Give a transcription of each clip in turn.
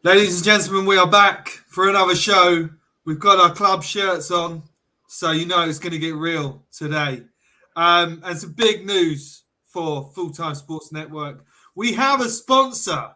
Ladies and gentlemen, we are back for another show. We've got our club shirts on, so you know it's going to get real today. And some big news for Full Time Sports Network. We have a sponsor.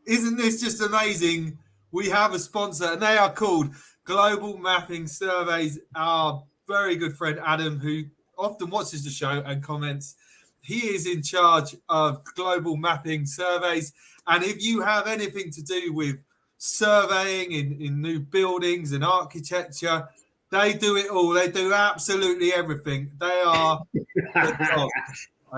Isn't this just amazing? We have a sponsor, and they are called Global Mapping Surveys. Our very good friend Adam, who often watches the show and comments, he is in charge of Global Mapping Surveys. And if you have anything to do with surveying in new buildings and architecture, they do it all. They do absolutely everything. They are the top.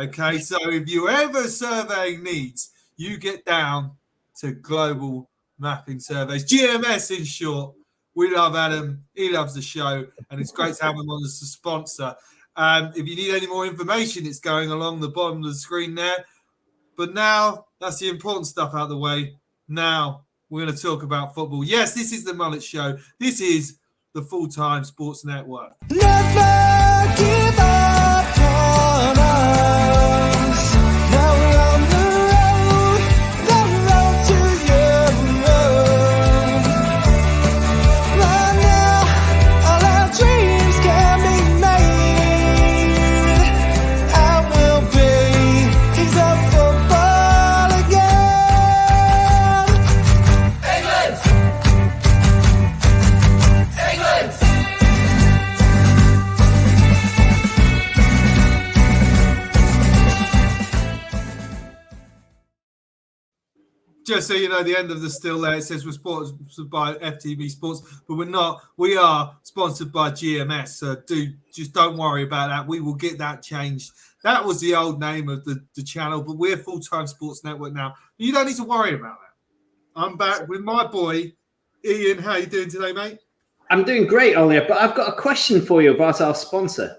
Okay, so if you ever surveying needs, you get down to Global Mapping Surveys, GMS in short. We love Adam. He loves the show, and it's great to have him on as a sponsor. If you need any more information, it's going along the bottom of the screen there. But now, that's the important stuff out of the way. Now, we're going to talk about football. Yes, this is the Mullet Show. This is the Full Time Sports Network. Never give up on us. Now we're on the road to you. Right now, all our dreams can be made. I will be kings of football again. England! England! Just so you know, the end of the still there, it says we're sponsored by FTV Sports, but we're not. We are sponsored by GMS, so just don't worry about that. We will get that changed. That was the old name of the channel, but we're Full Time Sports Network now. You don't need to worry about that. I'm back with my boy, Ian. How you doing today, mate? I'm doing great, Ollie, but I've got a question for you about our sponsor.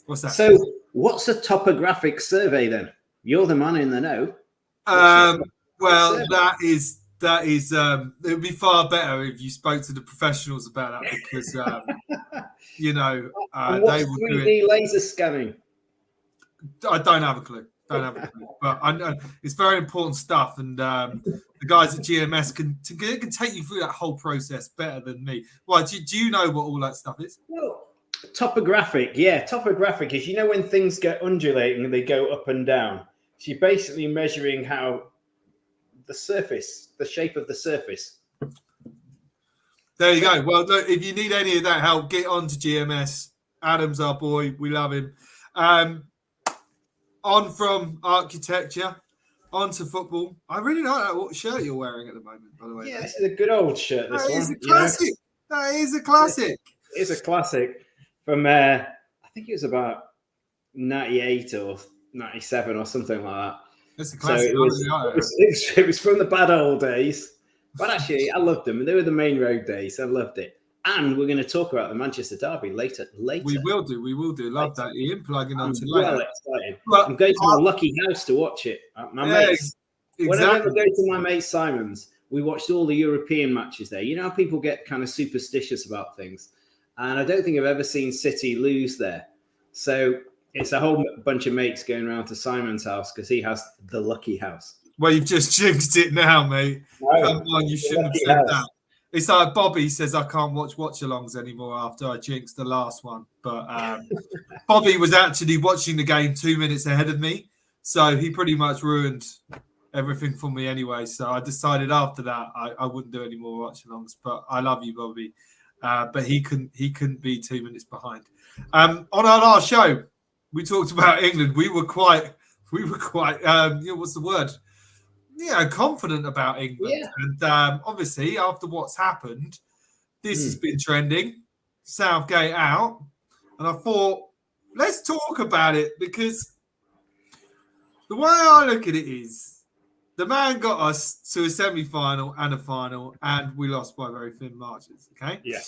What's that? So, what's a topographic survey then? You're the man in the know. Well, that is it would be far better if you spoke to the professionals about that because they will do it. 3D laser scanning? I don't have a clue. But I know it's very important stuff, and the guys at GMS can take you through that whole process better than me. Why? Do you know what all that stuff is? Well, topographic is, you know, when things get undulating and they go up and down. So you're basically measuring how the shape of the surface. There you go. Well, look, if you need any of that help, get on to GMS. Adam's our boy. We love him. On from architecture, on to football. I really like that what shirt you're wearing at the moment, by the way. Yeah, this is a good old shirt. This that one. Is a classic. That is a classic. It's a classic from, I think it was about 98 or 97 or something like that. It's a classic. So it was from the bad old days. But actually, I loved them. They were the main road days. I loved it. And we're going to talk about the Manchester Derby later. We will do. Love that, Ian. Plugging on to later. Well excited. But I'm going to my lucky house to watch it. My mates. Exactly. When I ever go to my mate Simon's, we watched all the European matches there. You know how people get kind of superstitious about things? And I don't think I've ever seen City lose there. So it's a whole bunch of mates going around to Simon's house because he has the lucky house. Well, you've just jinxed it now, mate. No, come on, you shouldn't have said that. It's like Bobby says I can't watch-alongs anymore after I jinxed the last one. But Bobby was actually watching the game 2 minutes ahead of me. So he pretty much ruined everything for me anyway. So I decided after that I wouldn't do any more watch-alongs. But I love you, Bobby. But he couldn't be 2 minutes behind. On our last show, we talked about England. We were quite what's the word? Yeah, confident about England. Yeah. And obviously, after what's happened, this has been trending. Southgate out. And I thought, let's talk about it because the way I look at it is the man got us to a semi-final and a final, and we lost by very thin margins. Okay? Yeah.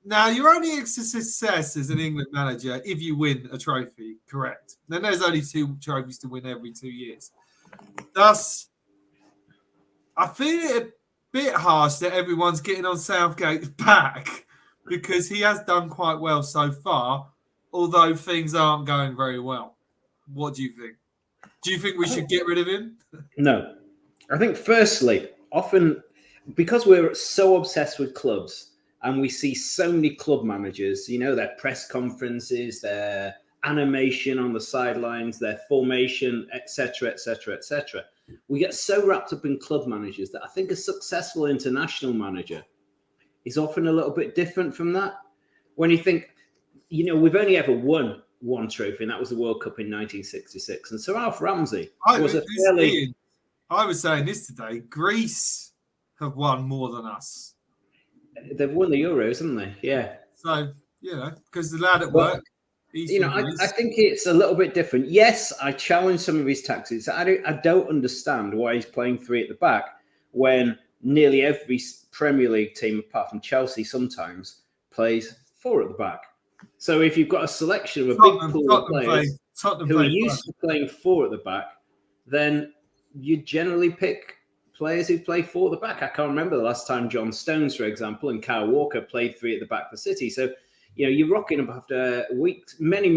Now, you're only a success as an England manager if you win a trophy, correct? Then there's only 2 trophies to win every 2 years. Thus, I feel it a bit harsh that everyone's getting on Southgate's back because he has done quite well so far, although things aren't going very well. What do you think? Do you think we should get rid of him? No. I think, firstly, often because we're so obsessed with clubs and we see so many club managers, their press conferences, their animation on the sidelines, their formation, etc., etc., etc. We get so wrapped up in club managers that I think a successful international manager is often a little bit different from that. When you think, we've only ever won one trophy, and that was the World Cup in 1966. And Sir Alf Ramsey was a fairly... I was saying this today. Greece have won more than us. They've won the Euros, haven't they? Yeah. So, because the lad at work... I think it's a little bit different. Yes, I challenge some of his tactics. I don't understand why he's playing 3 at the back when nearly every Premier League team, apart from Chelsea, sometimes plays 4 at the back. So if you've got a selection of a big pool of players who are used to playing 4 at the back, then you generally pick players who play 4 at the back. I can't remember the last time John Stones, for example, and Kyle Walker played 3 at the back for City. So you're rocking up after weeks, many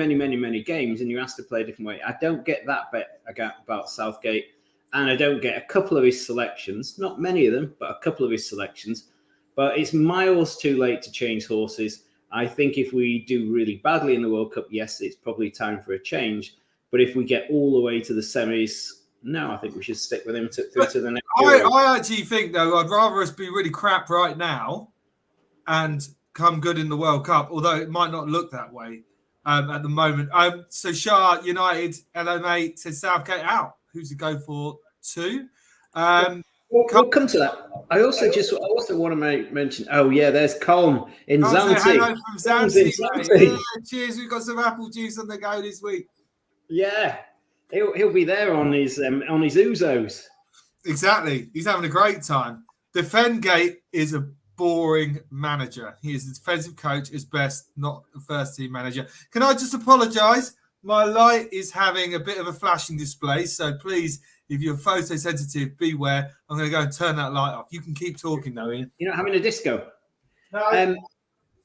games, and you're asked to play a different way. I don't get that bit about Southgate, and I don't get a couple of his selections, not many of them, but a couple of his selections. But it's miles too late to change horses. I think if we do really badly in the World Cup, yes, it's probably time for a change. But if we get all the way to the semis, no, I think we should stick with him through to the next Euro. I actually think, though, I'd rather us be really crap right now and come good in the World Cup, although it might not look that way at the moment. So Shah United, hello mate, says Southgate out. Who's to go for 2? We'll come to that. I also want to mention. Oh yeah, there's Colm in Zante. Hello from Zante. Yeah, cheers. We've got some apple juice on the go this week. Yeah, he'll be there on his Uzos. Exactly. He's having a great time. Defendgate is a boring manager. He is a defensive coach at best, not a first team manager. Can I just apologise? My light is having a bit of a flashing display, so please, if you're photosensitive, beware. I'm going to go and turn that light off. You can keep talking though, Ian. You're not having a disco? No.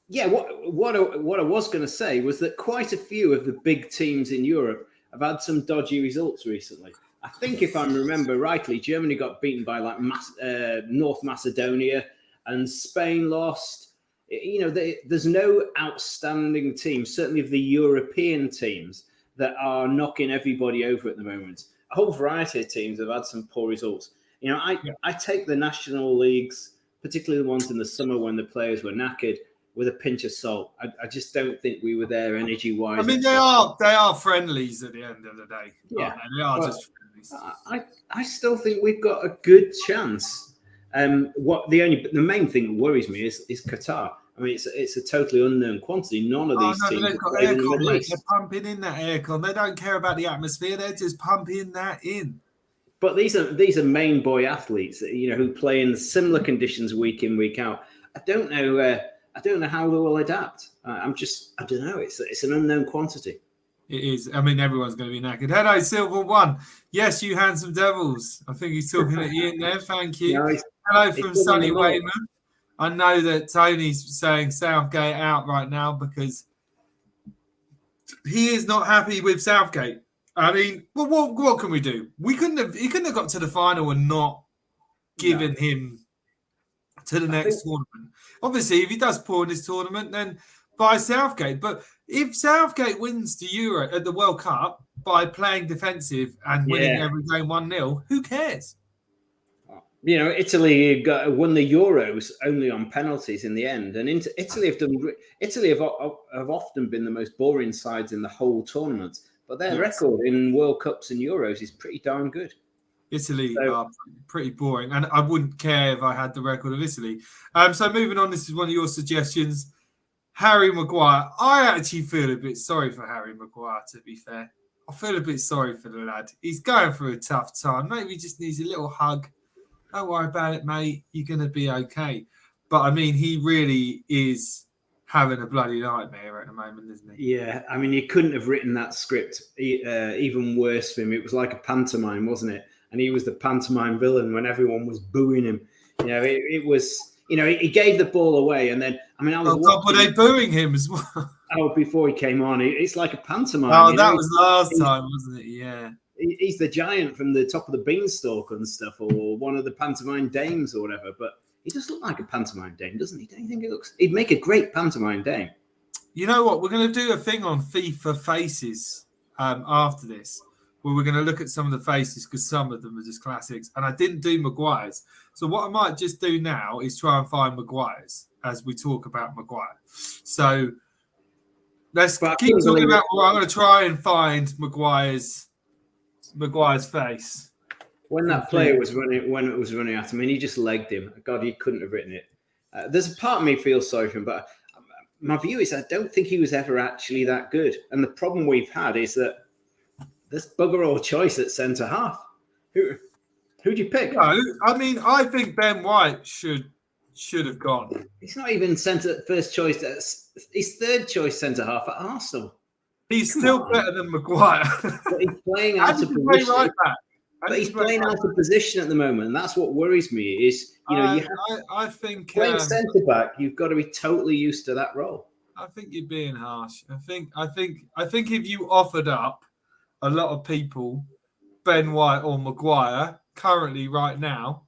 Yeah, what I was going to say was that quite a few of the big teams in Europe have had some dodgy results recently. I think if I remember rightly, Germany got beaten by North Macedonia, and Spain lost. There's no outstanding team, certainly of the European teams, that are knocking everybody over at the moment. A whole variety of teams have had some poor results. I take the national leagues, particularly the ones in the summer when the players were knackered, with a pinch of salt. I just don't think we were there energy-wise. I mean, they are friendlies at the end of the day. Yeah, they are just friendlies. I still think we've got a good chance. The main thing that worries me is Qatar. I mean, it's a totally unknown quantity. None of these teams they've got aircon, mate. They're pumping in that aircon. They don't care about the atmosphere. They're just pumping that in. But these are main boy athletes, who play in similar conditions week in, week out. I don't know how they will adapt. I don't know. It's an unknown quantity. It is. I mean, everyone's going to be knackered. Hello, Silver One. Yes, you handsome devils. I think he's talking at Ian there. Thank you. No, hello from Sunny Wayman. I know that Tony's saying Southgate out right now because he is not happy with Southgate. I mean, well, what can we do? He couldn't have got to the final and not given him to the next tournament. Obviously, if he does poor in this tournament, then by Southgate. But if Southgate wins the World Cup by playing defensive and winning every game 1-0, who cares? Italy won the Euros only on penalties in the end, and Italy have often been the most boring sides in the whole tournament. But their record in World Cups and Euros is pretty darn good. Italy are pretty boring, and I wouldn't care if I had the record of Italy. So moving on, this is one of your suggestions. Harry Maguire. I actually feel a bit sorry for Harry Maguire, to be fair. I feel a bit sorry for the lad. He's going through a tough time. Maybe he just needs a little hug. Don't worry about it, mate. You're going to be okay. But, I mean, he really is having a bloody nightmare at the moment, isn't he? Yeah. I mean, you couldn't have written that script even worse for him. It was like a pantomime, wasn't it? And he was the pantomime villain when everyone was booing him. It was... he gave the ball away, and then were they booing him as well? Before he came on, it's like a pantomime. Oh, that was last time, wasn't it? Yeah. He's the giant from the top of the beanstalk and stuff, or one of the pantomime dames or whatever. But He does look like a pantomime dame, doesn't he? Don't you think it looks? He'd make a great pantomime dame. You know what? We're going to do a thing on FIFA faces after this, where we're going to look at some of the faces because some of them are just classics. And I didn't do Maguire's. So what I might just do now is try and find Maguire's as we talk about Maguire. So let's keep talking about. Well, I'm going to try and find Maguire's face. When that player was running, when it was running at him, and he just legged him. God, he couldn't have written it. There's a part of me feels sorry for him, but my view is I don't think he was ever actually that good. And the problem we've had is that there's bugger all choice at centre half. Who'd you pick? No, I mean, I think Ben White should have gone. He's not even first choice. He's third choice centre half at Arsenal. He's still better than Maguire. But he's playing out of position. Right back. But he's playing out of position at the moment, and that's what worries me. Is I think playing centre back, you've got to be totally used to that role. I think you're being harsh. I think if you offered up a lot of people, Ben White or Maguire, currently right now,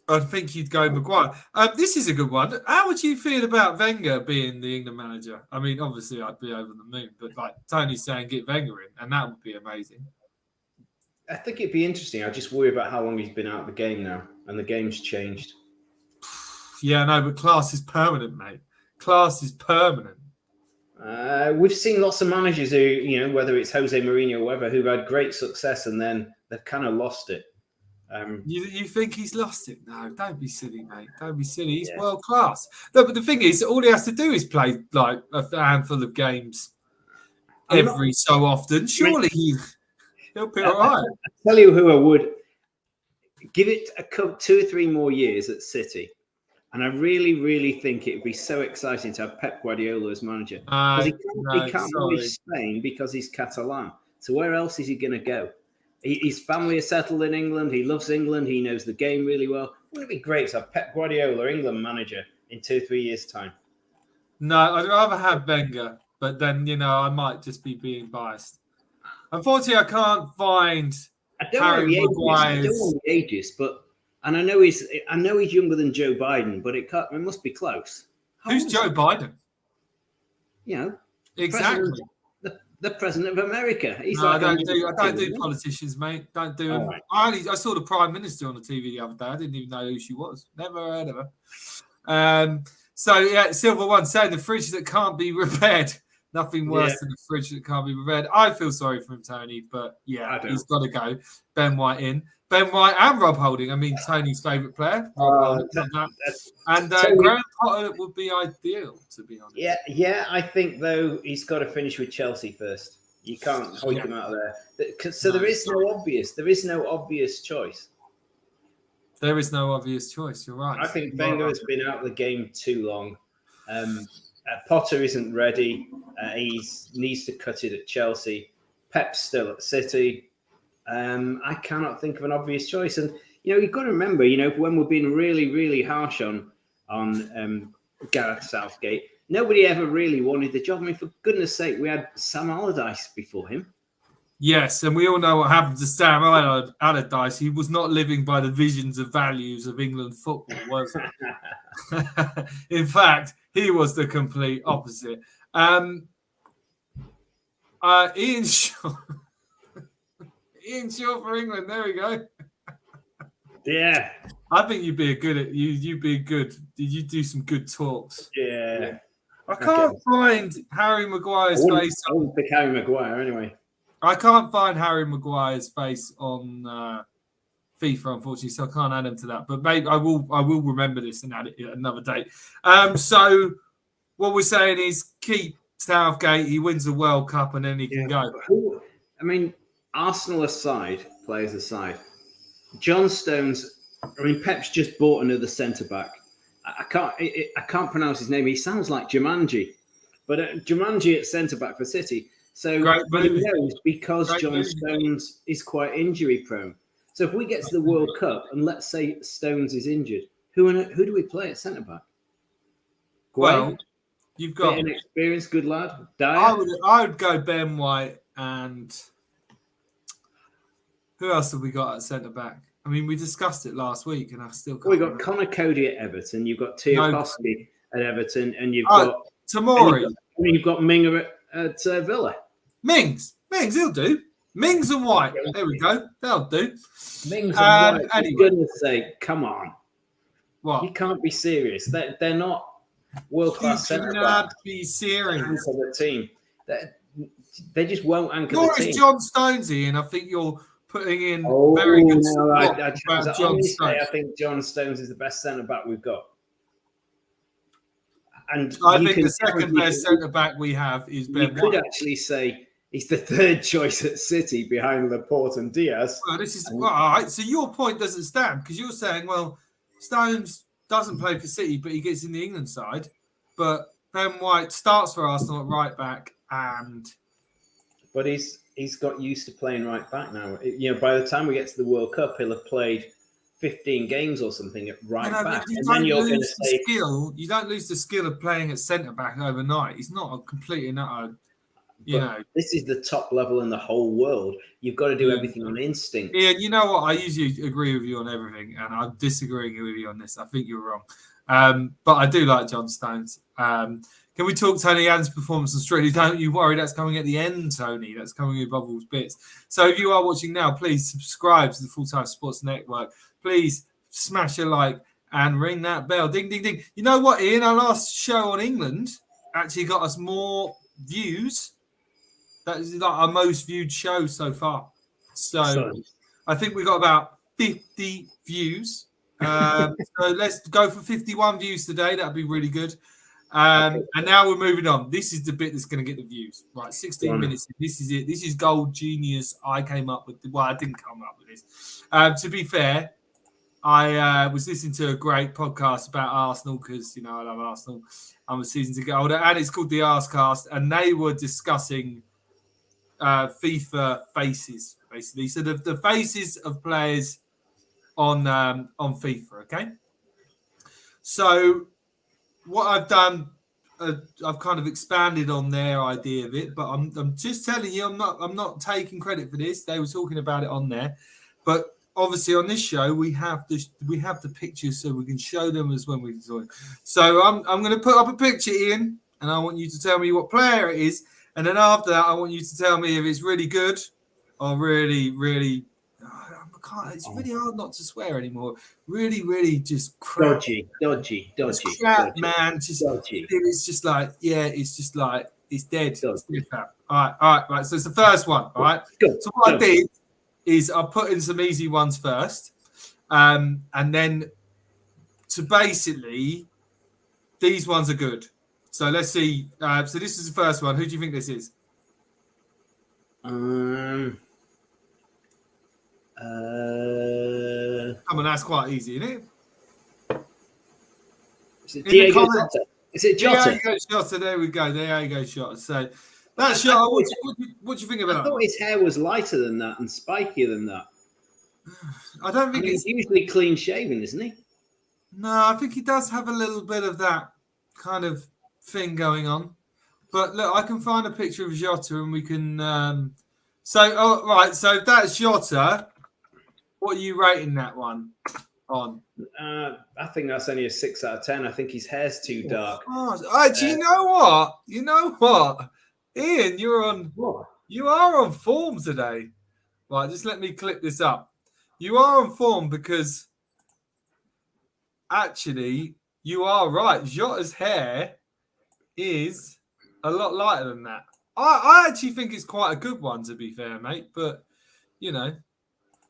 I think you'd go Maguire. This is a good one. How would you feel about Wenger being the England manager? I mean, obviously I'd be over the moon, but like Tony's saying, get Wenger in, and that would be amazing. I think it'd be interesting. I just worry about how long he's been out of the game now, and the game's changed. Yeah, no, but class is permanent, mate. Class is permanent. We've seen lots of managers who, whether it's Jose Mourinho or whoever, who've had great success and then they've kind of lost it. You think he's lost it? No, don't be silly, mate. Don't be silly. He's world class. No, but the thing is, all he has to do is play like a handful of games every so often. Surely he'll be all right. I'll tell you who I would give it 2 or 3 more years at City. And I really, really think it would be so exciting to have Pep Guardiola as manager. Because he can't manage Spain because he's Catalan. So where else is he going to go? His family are settled in England. He loves England. He knows the game really well. Wouldn't it be great to have Pep Guardiola, England manager, in 2 or 3 years' time? No, I'd rather have Wenger. But then, I might just be being biased. Unfortunately, I can't find Harry Maguire's. I don't know the ages, but... And I know he's younger than Joe Biden, but it must be close. Who's Joe Biden? Exactly. The president of America. I don't do politicians, mate. Don't do them. Right. I saw the prime minister on the TV the other day. I didn't even know who she was. Never heard of her. Silver One saying the fridge that can't be repaired. Nothing worse than a fridge that can't be repaired. I feel sorry for him, Tony, but he's got to go. Ben White in. Ben White and Rob Holding. I mean, Tony's favourite player. And Graham Potter would be ideal, to be honest. Yeah. I think, though, he's got to finish with Chelsea first. You can't hoik him out of there. So there is no obvious choice. There is no obvious choice. You're right. I think Wenger has been out of the game too long. Potter isn't ready. He needs to cut it at Chelsea. Pep's still at City. I cannot think of an obvious choice. And, you've got to remember, when we're being really, really harsh on Gareth Southgate, nobody ever really wanted the job. I mean, for goodness sake, we had Sam Allardyce before him. Yes, and we all know what happened to Sam Allardyce. He was not living by the visions and values of England football, was he? In fact, he was the complete opposite. Ian Shaw. Ian Shaw for England. There we go. Yeah, I think you'd be you'd be good. Did you do some good talks? Yeah. I can't find Harry Maguire's face. I wouldn't pick Harry Maguire anyway. I can't find Harry Maguire's face on FIFA, unfortunately, so I can't add him to that. But maybe I will remember this and add it at another date. So what we're saying is keep Southgate. He wins the World Cup and then he can go. I mean, Arsenal aside, players aside, John Stones. I mean, Pep's just bought another centre back. I can't pronounce his name. He sounds like Jumanji, but Jumanji at centre back for City. So he knows because John Stones is quite injury prone. So if we get to the World Cup and let's say Stones is injured, who do we play at centre back? Well, you've got an experienced good lad. I would go Ben White and who else have we got at centre back? I mean, we discussed it last week, and I still can't. We got Connor Cody at Everton. You've got Tiokoski at Everton, and you've got Tamori. You've got Minger at Villa. Mings, he'll do. Mings and White. There we go. They'll do. Mings and White. Anyway. For goodness sake, come on. What? You can't be serious. They're not world-class centre backs. Be serious. Anchor the team. They just won't anchor Nor the team. is John Stonesy, and I think you're putting in Oh, very good no, support I about John Stones. I think John Stones is the best centre back we've got. And I think the second best centre back we have is Ben You could White. actually say he's the third choice at City behind Laporte and Diaz. Well, this is all right. So your point doesn't stand because you're saying, well, Stones doesn't play for City, but he gets in the England side. But Ben White starts for Arsenal at right back, but he's got used to playing right back now. By the time we get to the World Cup, he'll have played 15 games or something at right back. You don't lose the skill of playing at centre back overnight. He's not a complete and utter. This is the top level in the whole world. You've got to do everything on instinct. Yeah, you know what? I usually agree with you on everything, and I'm disagreeing with you on this. I think you're wrong. But I do like John Stones. Can we talk Tony Ann's performance on Strictly? Don't you worry, that's coming at the end, Tony. That's coming with Bubbles Bits. So if you are watching now, please subscribe to the Full Time Sports Network. Please smash a like and ring that bell. Ding, ding, ding. You know what, Ian? Our last show on England actually got us more views. That is like our most viewed show so far. So I think we got about 50 views. So let's go for 51 views today. That'd be really good. And now we're moving on. This is the bit that's going to get the views. Right, 16 minutes. This is it. This is gold genius. I came up with. Well, I didn't come up with this. To be fair, I was listening to a great podcast about Arsenal because I love Arsenal. I'm a season ticket holder, and it's called the Arscast, and they were discussing FIFA faces, basically. So the faces of players on FIFA. Okay. So what I've done, I've kind of expanded on their idea of it, but I'm just telling you, I'm not taking credit for this. They were talking about it on there, but obviously on this show we have the pictures so we can show them as when we do it. So I'm going to put up a picture, Ian, and I want you to tell me what player it is, and then after that I want you to tell me if it's really good or really, really. It's really hard not to swear anymore. Really, really just crap. Dodgy. Crap, man. Just dodgy. It's just like, it's just like, it's dead. It's dead crap. All right. So it's the first one. All right. So what I did is I put in some easy ones first. And then to basically, these ones are good. So let's see. So this is the first one. Who do you think this is? Come on, that's quite easy, isn't it? Is it Diego Jota? Is it Jota? Diego Jota, there we go. There you go, Jota. So that shot, what do you think about that? I thought his hair was lighter than that and spikier than that. I don't think he's usually clean shaven, isn't he? No, I think he does have a little bit of that kind of thing going on. But look, I can find a picture of Jota and we can. So that's Jota. What are you rating that one on? I think that's only a 6 out of 10. I think his hair's too dark. You know what? You know what? Ian, you are on form today. Right, just let me clip this up. You are on form because actually you are right. Jota's hair is a lot lighter than that. I actually think it's quite a good one, to be fair, mate. But,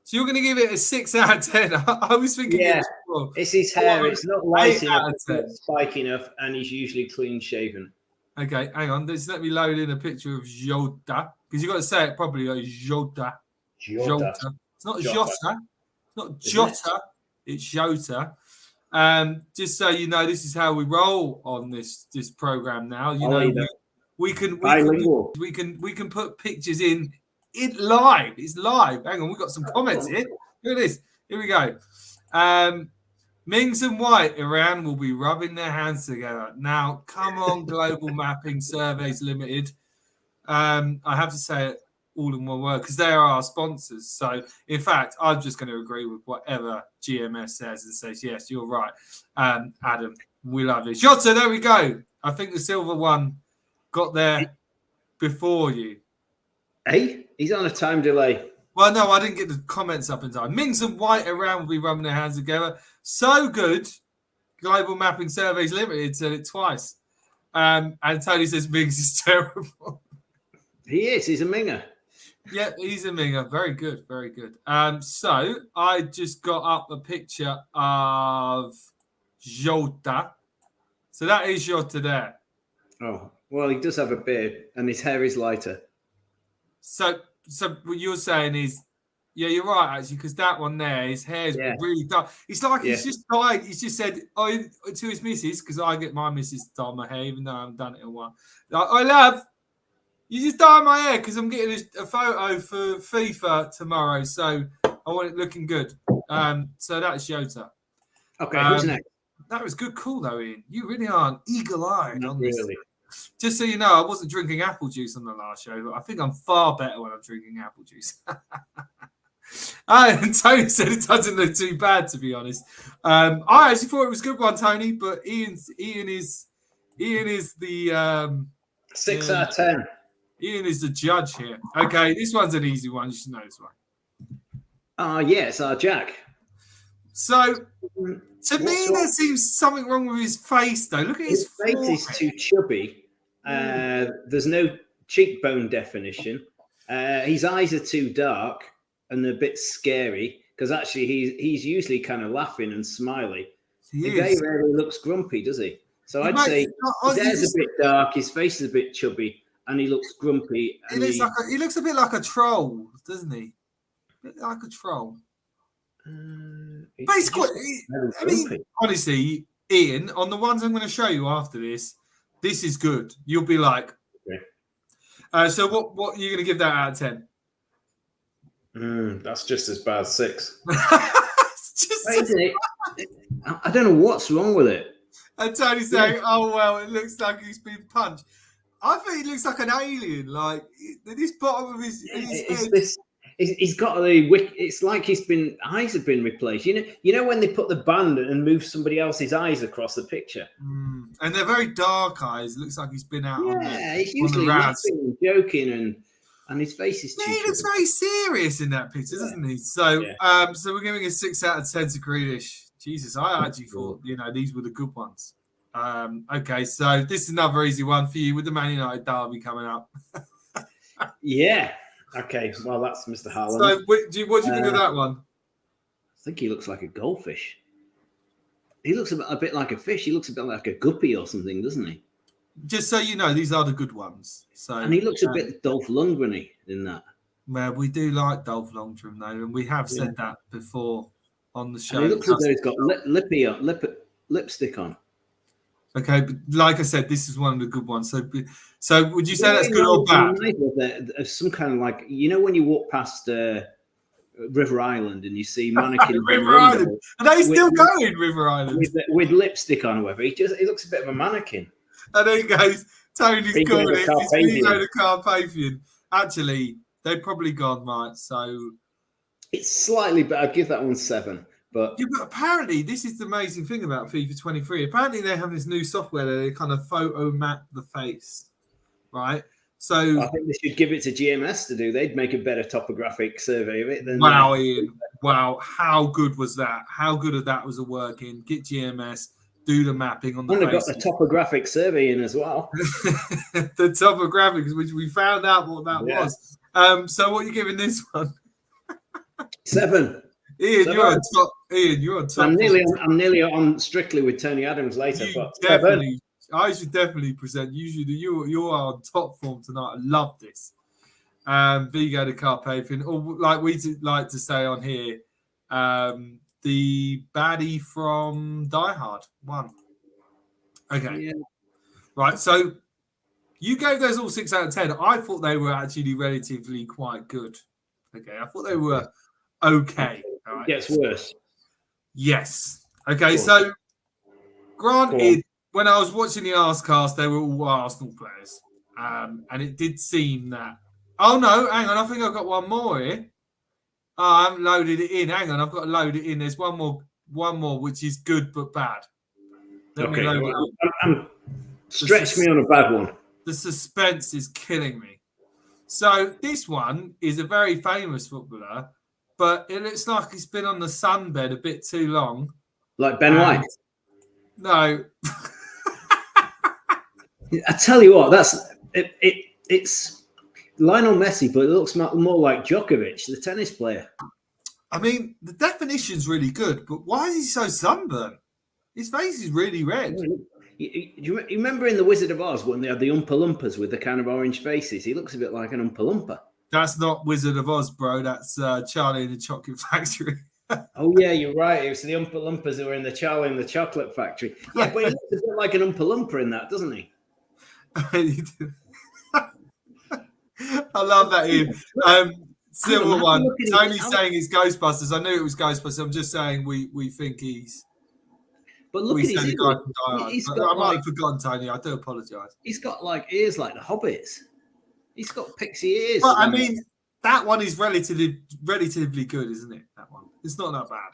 So you're going to give it a 6 out of 10. I was thinking, it's his hair. It's not light enough, it's not spiky enough, and he's usually clean shaven. Okay, hang on. Just let me load in a picture of Jota because you've got to say it properly. Like Jota. It's not Jota. It's not Jota. It's Jota. Just so you know, this is how we roll on this program now. We can put pictures in. It live. It's live. Hang on, we've got some comments here. Look at this. Here we go. Mings and White, Iran will be rubbing their hands together. Now, come on, Global Mapping Surveys Limited. I have to say it. all in one word because they are our sponsors. So, in fact, I'm just going to agree with whatever GMS says and says, yes, you're right. Adam, we love it. Jota, there we go. I think the silver one got there before you. Hey, he's on a time delay. Well, no, I didn't get the comments up in time. Mings and White around will be rubbing their hands together. So good. Global Mapping Surveys Limited said it twice. And Tony says Mings is terrible. He is. He's a minger. Yeah, he's a minger. Very good. Very good. So I just got up a picture of Jota. So that is Jota there. Oh, well, he does have a beard and his hair is lighter. So what you're saying is, yeah, you're right, actually, because that one there, his hair's really dark. It's like he's just died. He's just said to his missus, because I get my missus to dye my hair, even though I haven't done it in a while. Like, I love, you just dye my hair because I'm getting a photo for FIFA tomorrow, so I want it looking good. So that's Jota. Okay, who's next? That was good call, though, Ian. You really are eagle-eyed on this. Really. Just so you know, I wasn't drinking apple juice on the last show, but I think I'm far better when I'm drinking apple juice. And Tony said it doesn't look too bad, to be honest. I actually thought it was a good one, Tony, but Ian is the 6 out of 10. Ian is the judge here. Okay, this one's an easy one. You should know this one. Yeah, it's our Jack. So to me, there seems something wrong with his face, though. Look at his face is too chubby. There's no cheekbone definition. His eyes are too dark and a bit scary because actually he's usually kind of laughing and smiley. The guy rarely looks grumpy, does he? So I'd say his hair's a bit dark, his face is a bit chubby, and he looks grumpy. And he looks a bit like a troll, doesn't he? A bit like a troll. But he's quite, I mean, honestly, Ian, on the ones I'm going to show you after this is good. You'll be like, so what are you going to give that out of 10? That's just as bad as 6. I don't know what's wrong with it. And Tony's saying, oh, well, it looks like he's been punched. I think he looks like an alien. Like, this bottom of his head. He's got the wick. It's like eyes have been replaced. You know when they put the band and move somebody else's eyes across the picture. And they're very dark eyes. It looks like he's been out on he's usually laughing and joking and his face is too. He looks very serious in that picture, doesn't he? So, so we're giving a 6 out of 10 to Grealish. Jesus, I actually thought these were the good ones. Okay, so this is another easy one for you with the Man United derby coming up. Yeah. Okay. Well, that's Mr. Haaland. So, what do you think of that one? I think he looks like a goldfish. He looks a bit like a fish. He looks a bit like a guppy or something, doesn't he? Just so you know, these are the good ones. So, and he looks a bit Dolph Lundgren-y in that. Well, we do like Dolph Lundgren, though, and we have said that before on the show. And he looks as though he's got lipstick on. Okay, but like I said, this is one of the good ones. So would you say that's good or bad? Some kind of like, when you walk past River Island and you see mannequins. River Island. Are they still going, River Island? With lipstick on or whatever. He looks a bit of a mannequin. And there he goes. Tony's got it. It's Vigo the Carpathian. Actually, they've probably gone right. So it's slightly better. I'd give that one 7. But apparently, this is the amazing thing about FIFA 23. Apparently, they have this new software that they kind of photo map the face, right? So I think they should give it to GMS to do. They'd make a better topographic survey of it than. Wow, Ian! Wow, how good was that? How good of that was a working? Get GMS, do the mapping on the face. And they've got the topographic survey in as well. The topographics, which we found out what that was. So, what are you giving this one? 7. Ian, you're on top. Ian, you're on top. I'm nearly on Strictly with Tony Adams later. But I should definitely present. Usually, you are on top form tonight. I love this. Vigo the Carpathian, or like we like to say on here, the baddie from Die Hard 1. Okay, right. So you gave those all 6 out of 10. I thought they were actually relatively quite good. Okay, I thought they were okay. All right. Gets worse. Yes. Okay, so granted, when I was watching the Arsecast, they were all Arsenal players. And it did seem that Oh no, hang on. I think I've got one more here. Oh, I haven't loaded it in. Hang on, I've got to load it in. There's one more, which is good but bad. Let me load it. Stretch me on a bad one. The suspense is killing me. So this one is a very famous footballer, but it looks like he's been on the sunbed a bit too long. Like Ben White? No. I tell you what, it's Lionel Messi, but it looks more like Djokovic, the tennis player. I mean, the definition's really good, but why is he so sunburned? His face is really red. You remember in The Wizard of Oz when they had the Oompa Loompas with the kind of orange faces? He looks a bit like an Oompa Loompa. That's not Wizard of Oz, bro. That's Charlie and the Chocolate Factory. Oh, yeah, you're right. It was the Oompa Loompas who were in the Charlie and the Chocolate Factory. Yeah, but he looks a bit like an Oompa Loompa in that, doesn't he? I love that, Ian. Silver one. Tony's saying it's Ghostbusters. I knew it was Ghostbusters. I'm just saying we think he's... But look at his ears. I might have forgotten, Tony. I do apologise. He's got like ears like the Hobbits. He's got pixie ears. But I mean, that one is relatively good, isn't it? That one. It's not that bad.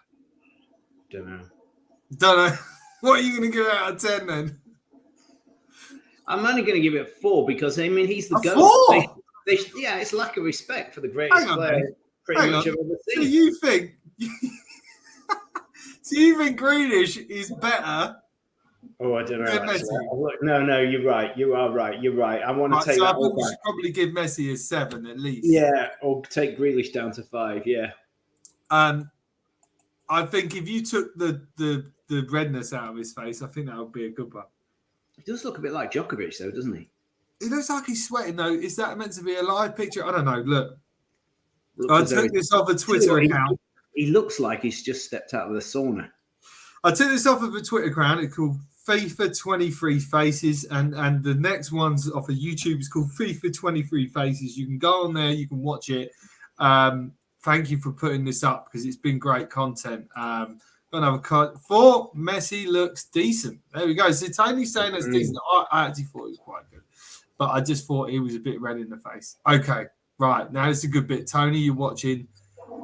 Don't know. What are you going to give out of 10 then? I'm only going to give it 4 because I mean he's the GOAT. Yeah, it's lack of respect for the greatest player pretty much I've ever seen. So you think Grealish is better? Oh, I don't know. No, you're right. You are right. You're right. I want to take that. I think we should probably give Messi a 7 at least. Yeah, or take Grealish down to 5. Yeah. I think if you took the redness out of his face, I think that would be a good one. He does look a bit like Djokovic, though, doesn't he? It looks like he's sweating, though. Is that meant to be a live picture? I don't know. Look. I took this off a Twitter account. He looks like he's just stepped out of the sauna. I took this off of a Twitter account. It's called FIFA 23 Faces. And the next one's off of YouTube. It's called FIFA 23 Faces. You can go on there. You can watch it. Thank you for putting this up because it's been great content. Another cut. 4, Messi looks decent. There we go. So Tony's saying that's decent. I actually thought it was quite good. But I just thought he was a bit red in the face. Okay, right. Now it's a good bit. Tony, you're watching.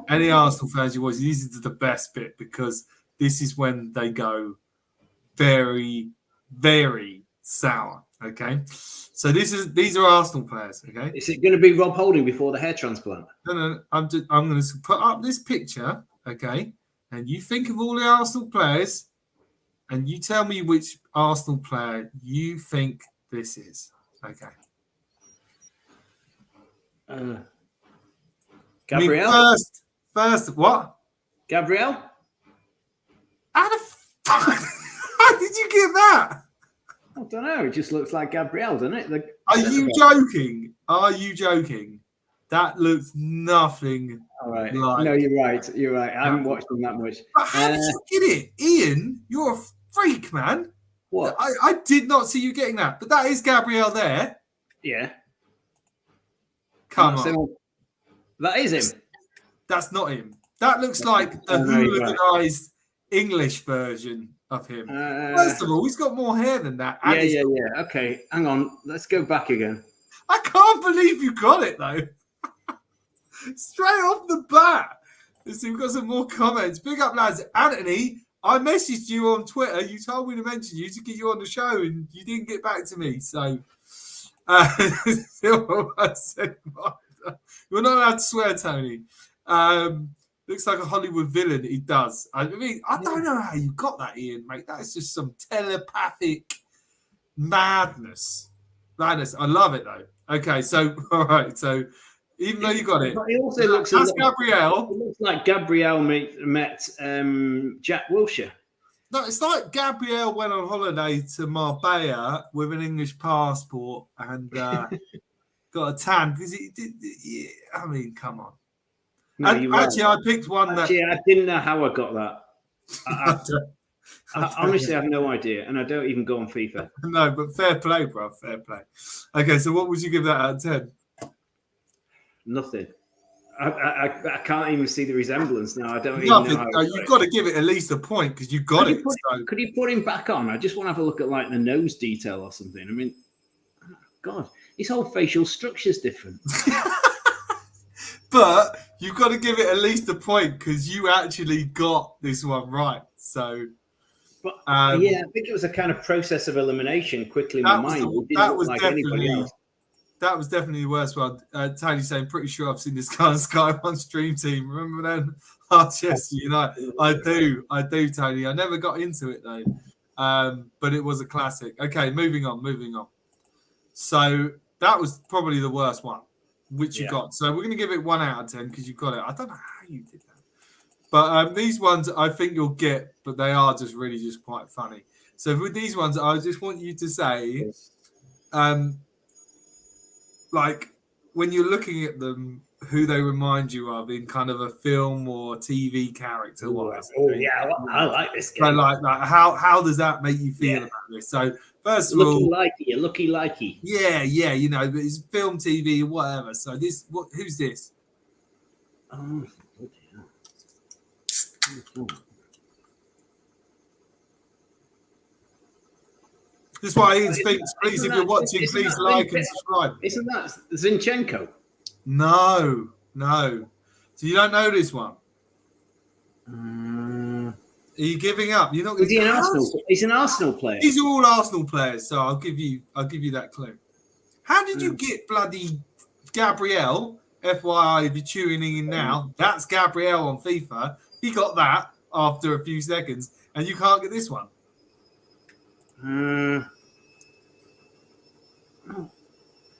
Any Arsenal fans you're watching, this is the best bit because this is when they go very, very sour. Okay? So these are Arsenal players, okay? Is it going to be Rob Holding before the hair transplant? No. I'm going to put up this picture, okay? And you think of all the Arsenal players and you tell me which Arsenal player you think this is. Okay. Gabriel? I mean, first, what? Gabriel? How the fuck? How did you get that? I don't know. It just looks like Gabriel, doesn't it? Are you joking? Are you joking? That looks nothing. All right. Like... No, you're right. You're right. I haven't watched them that much. But how did you get it? Ian, you're a freak, man. What? I did not see you getting that. But that is Gabriel there. Yeah. Come on. That is him. That's not him. That looks like the hooliganized English version of him. First of all, he's got more hair than that. Yeah. Okay, hang on. Let's go back again. I can't believe you got it, though. Straight off the bat. Let's see, we've got some more comments. Big up, lads. Anthony, I messaged you on Twitter. You told me to mention you to get you on the show, and you didn't get back to me. So, you're not allowed to swear, Tony. Looks like a Hollywood villain. He does. I mean, I don't know how you got that, Ian, mate. That is just some telepathic madness. Madness. I love it, though. Okay, so, all right. So, even though you got it. But he also looks that's Gabriel. It looks like Gabriel met Jack Wilshere. No, it's like Gabriel went on holiday to Marbella with an English passport and got a tan because he did. Yeah, I mean, come on. No, actually, I picked one that. Actually, I didn't know how I got that. I honestly have no idea, and I don't even go on FIFA. No, but fair play, bro. Fair play. Okay, so what would you give that out of 10? Nothing. I can't even see the resemblance now. I don't even know. No, you've got to give it at least a point because you got it. Could you put him back on? I just want to have a look at like the nose detail or something. I mean, God, his whole facial structure's different. But you've got to give it at least a point because you actually got this one right. So, but yeah, I think it was a kind of process of elimination quickly in my mind. That was definitely the worst one. Tony saying, pretty sure I've seen this guy on Sky One Stream Team. Remember then? Manchester United. I do, Tony. I never got into it though. But it was a classic. Okay, moving on. So that was probably the worst one, which you got. So we're going to give it 1 out of 10 because you got it. I don't know how you did that. But these ones I think you'll get, but they are just quite funny. So with these ones, I just want you to say, like when you're looking at them, who they remind you of in kind of a film or TV character wise. I like this game. So like how does that make you feel about this? So first of all, looky likey. Yeah, you know, but it's film, TV, whatever. So who's this? This is why Ian speaks. Please, if you're watching, please like and subscribe. Isn't that Zinchenko? No. So you don't know this one? Are you giving up? You're not going to. He's an Arsenal player. These are all Arsenal players, so I'll give you that clue. How did you get bloody Gabriel? FYI, if you're tuning in now, that's Gabriel on FIFA. He got that after a few seconds, and you can't get this one.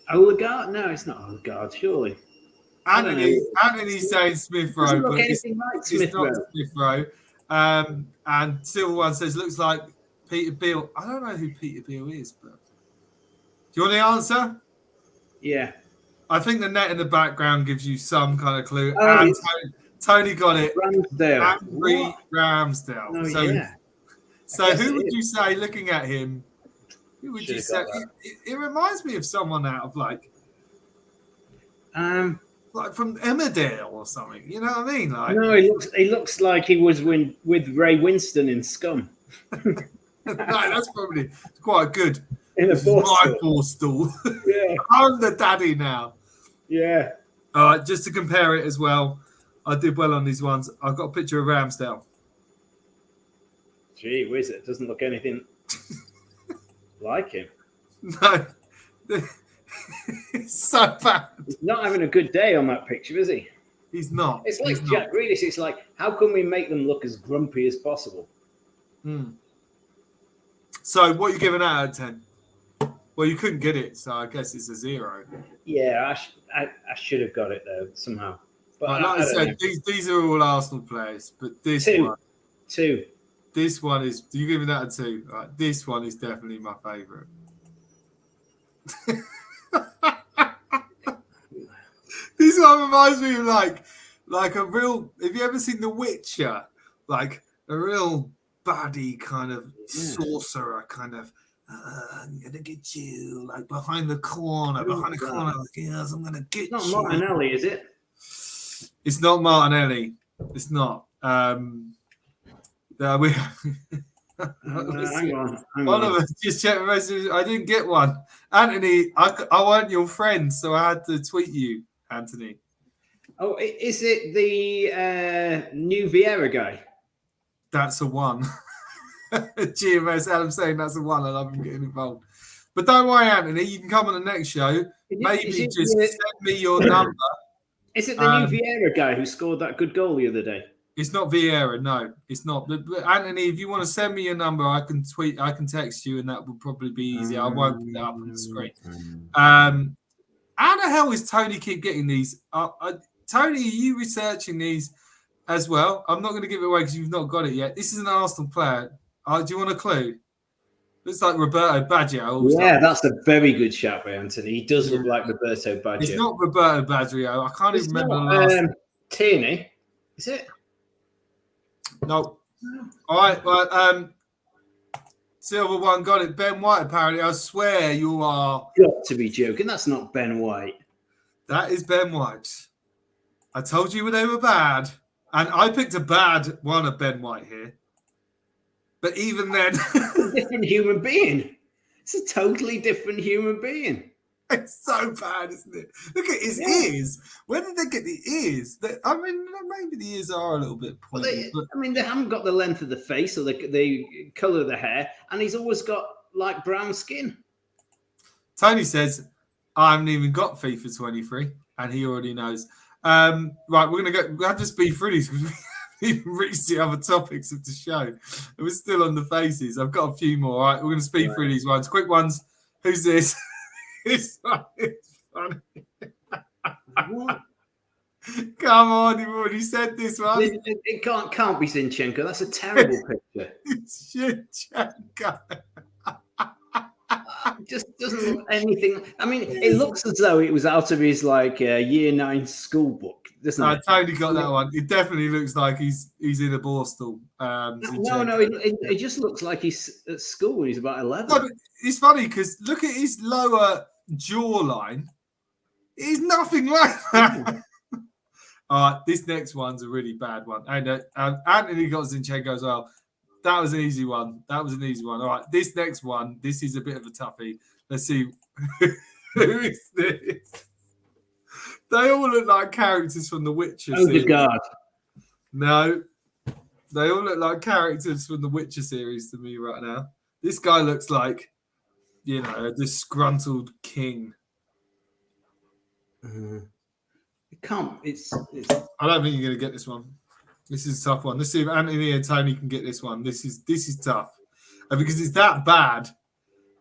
Odegaard? No, it's not Odegaard, surely. Anthony's saying Smith Rowe, but it's not Smith Rowe. And Silver One says, looks like Peter Beale. I don't know who Peter Beale is, but do you want the answer? Yeah. I think the net in the background gives you some kind of clue. And Tony got it. Ramsdale. Henry Ramsdale. So who would you say, looking at him, who would you say? It reminds me of someone out of like from Emmerdale or something. You know what I mean? Like, no, he looks like he was with Ray Winston in Scum. No, that's probably quite good. In a my Borstal. Yeah. I'm the daddy now. Yeah. All right, just to compare it as well, I did well on these ones. I've got a picture of Ramsdale. Gee whiz, it doesn't look anything like him. No. It's so bad. He's not having a good day on that picture, is he? He's not. It's like Jack Grealish. It's like, how can we make them look as grumpy as possible? So what are you giving out of 10? Well, you couldn't get it, so I guess it's a 0. Yeah, I should have got it, though, somehow. But like I said, these are all Arsenal players, but this one... 2. This one is... Do you give me that a 2? Right, this one is definitely my favourite. This one reminds me of like a real... Have you ever seen The Witcher? Like a real baddie kind of sorcerer kind of... I'm gonna get you like behind the corner. Like, yes, I'm gonna get you. It's not Martinelli, is it? It's not Martinelli. It's not. Hang on. One of us just checked the message. I didn't get one. Anthony, I weren't your friend, so I had to tweet you, Anthony. Oh, is it the new Vieira guy? That's a 1. GMS Adam saying that's a 1. I love him getting involved. But don't worry, Anthony. You can come on the next show. Maybe just send me your number. Is it the new Vieira guy who scored that good goal the other day? It's not Vieira. No, it's not. But Anthony, if you want to send me your number, I can text you, and that will probably be easier. I won't put it up on the screen. How the hell is Tony keep getting these? Tony, are you researching these as well? I'm not going to give it away because you've not got it yet. This is an Arsenal player. Do you want a clue? Looks like Roberto Baggio. Yeah, that's a very good shout by Anthony. He does look like Roberto Baggio. It's not Roberto Baggio. I can't even remember the last. Tierney, is it? No. All right. Well, Silver One got it. Ben White, apparently. I swear you are. Got to be joking. That's not Ben White. That is Ben White. I told you they were bad. And I picked a bad one of Ben White here. But even then... It's a different human being. It's a totally different human being. It's so bad, isn't it? Look at his ears. Where did they get the ears? I mean, maybe the ears are a little bit pointy. They haven't got the length of the face or the colour of the hair, and he's always got like brown skin. Tony says, I haven't even got FIFA 23, and he already knows. Right, we're going to go. We have to speed through these because we haven't even reached the other topics of the show. We're still on the faces. I've got a few more. All right, we're going to speed through these ones. Quick ones. Who's this? It's funny. What? Come on, you've already said this one. It can't be Zinchenko. That's a terrible picture. It's Zinchenko. It just doesn't look anything. I mean, it looks as though it was out of his year 9 school book, doesn't it? I totally got that one. It definitely looks like he's in a Borstal. No, it just looks like he's at school when he's about 11. No, but it's funny because look at his lower jawline. He's nothing like that. All right, this next one's a really bad one. And Anthony got Zinchenko as well. That was an easy one. All right, this next one, this is a bit of a toughie. Let's see. Who is this? They all look like characters from The Witcher series. God. No. They all look like characters from The Witcher series to me right now. This guy looks like, a disgruntled king. It can't. It's. I don't think you're going to get this one. This is a tough one. Let's see if Anthony and Tony can get this one. This is tough. And because it's that bad,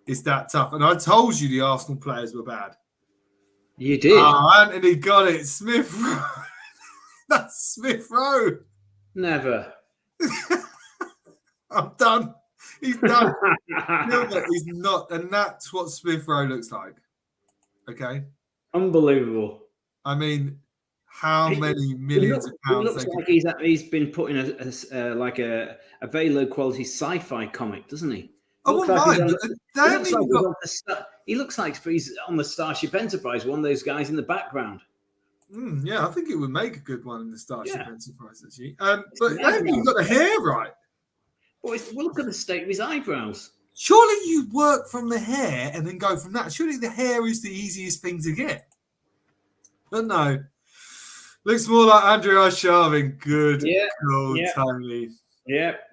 it's that tough. And I told you the Arsenal players were bad. You did. Oh, Anthony got it. Smith Rowe. That's Smith Rowe. Never. I'm done. He's done. He's not. And that's what Smith Rowe looks like. Okay. Unbelievable. I mean, how many millions of pounds? It looks like he's been put in a very low quality sci-fi comic, doesn't he? He looks like he's on the Starship Enterprise, one of those guys in the background. Yeah, I think it would make a good one in the Starship Enterprise, actually. But I think you've got the hair right. Well, look at the state of his eyebrows. Surely you work from the hair and then go from that. Surely the hair is the easiest thing to get. But no. Looks more like Andrew Arshavin. Good. Yeah. Tony. Yep.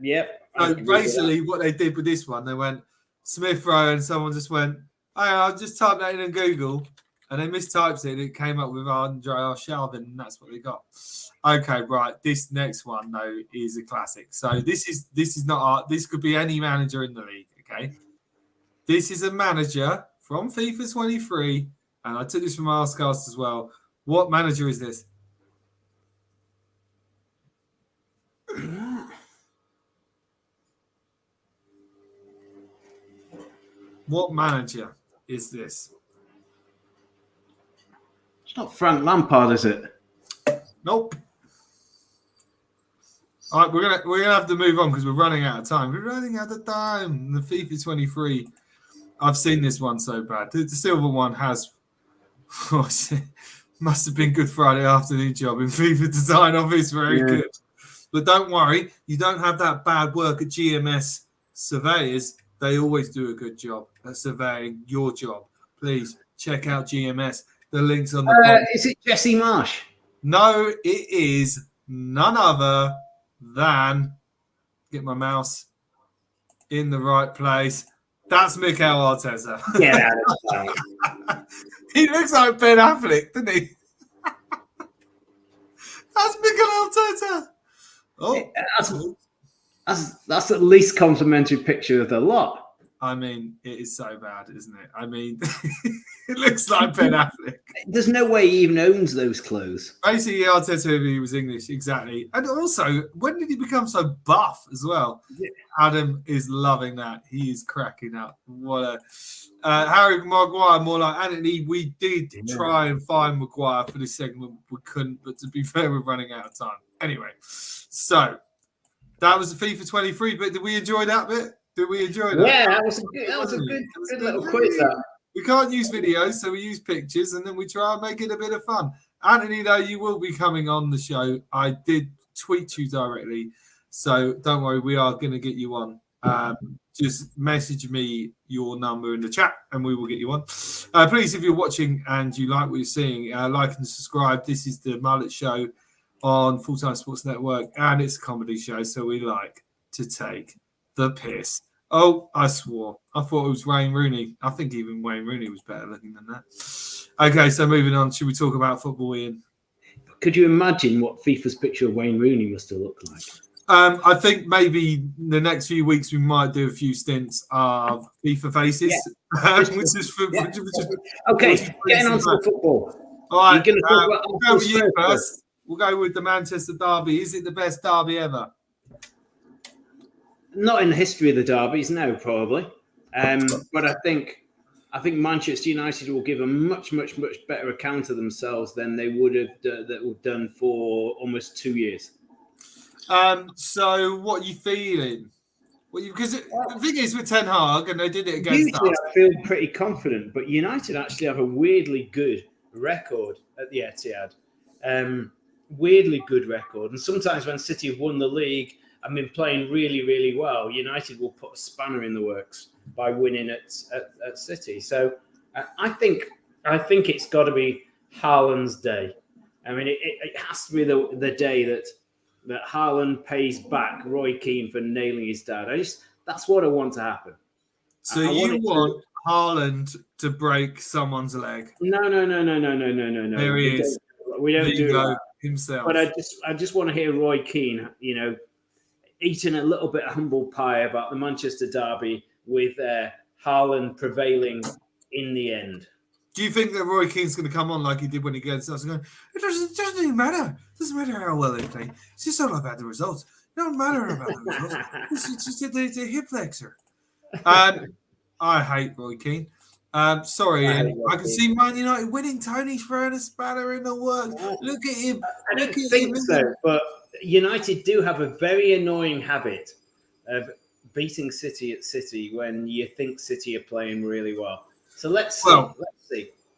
So basically, what they did with this one, they went Smith Rowe, and someone just went, "Oh, I'll just type that in Google," and they mistyped it, and it came up with Andrew Arshavin, and that's what they got. Okay, right. This next one though is a classic. So this is not art. This could be any manager in the league. Okay, this is a manager from FIFA 23, and I took this from Arscast as well. What manager is this? What manager is this? It's not Frank Lampard, is it? Nope. All right, we're gonna have to move on because we're running out of time. The FIFA 23. I've seen this one so bad. The silver one has must have been Good Friday afternoon job in FIFA Design Office. Very good. But don't worry, you don't have that bad work at GMS Surveyors. They always do a good job at surveying your job. Please check out GMS. The link's on the Is it Jesse Marsh? No, it is none other than, get my mouse in the right place. That's Mikel Arteta. Yeah, that's right. He looks like Ben Affleck, doesn't he? That's Mikel Arteta. Oh, that's the least complimentary picture of the lot. I mean, it is so bad, isn't it? I mean, it looks like Ben Affleck. There's no way he even owns those clothes. Basically, Arteta, he was English, exactly. And also, when did he become so buff as well? Yeah. Adam is loving that. He is cracking up. What a Harry Maguire, more like Anthony. We did try and find Maguire for this segment. We couldn't, but to be fair, we're running out of time. Anyway, so that was the FIFA 23 bit. Did we enjoy that bit? Did we enjoy that? Yeah, that was a good little quiz. We can't use videos, so we use pictures, and then we try and make it a bit of fun. Anthony, though, you will be coming on the show. I did tweet you directly, so don't worry, we are going to get you on just message me your number in the chat and we will get you on. Please, if you're watching and you like what you're seeing, like and subscribe. This is the Mullet Show on Full Time Sports Network, and it's a comedy show, so we like to take the piss. Oh, I swore. I thought it was Wayne Rooney. I think even Wayne Rooney was better looking than that. Okay, so moving on. Should we talk about football, Ian? Could you imagine what FIFA's picture of Wayne Rooney must have looked like? I think maybe the next few weeks we might do a few stints of FIFA faces. Yeah. Okay, getting on to football. All right, You're gonna talk about we'll go with you first. We'll go with the Manchester derby. Is it the best derby ever? Not in the history of the derbies, no, probably. But I think Manchester United will give a much better account of themselves than they would have done for almost 2 years. So what are you feeling? Because the thing is with Ten Hag, and they did it against usually us. I feel pretty confident, but United actually have a weirdly good record at the Etihad. Weirdly good record. And sometimes when City have won the league and been playing really well, United will put a spanner in the works by winning at City. So I think it's got to be Haaland's day. I mean, it has to be the day that Haaland pays back Roy Keane for nailing his dad. That's what I want to happen. So you want Haaland to break someone's leg? No. There he is. We don't do that himself. But I just want to hear Roy Keane, eating a little bit of humble pie about the Manchester derby with Haaland prevailing in the end. Do you think that Roy Keane's going to come on like he did when he against us and go, it doesn't even matter. It doesn't matter how well they play. It's just all about the results. It don't matter about the results. It's just the hip flexor. I hate Roy Keane. Sorry, Ian. I can see Man United winning. Tony's throwing a spanner in the works. Look at him. I don't think so, but United do have a very annoying habit of beating City at City when you think City are playing really well. So let's see.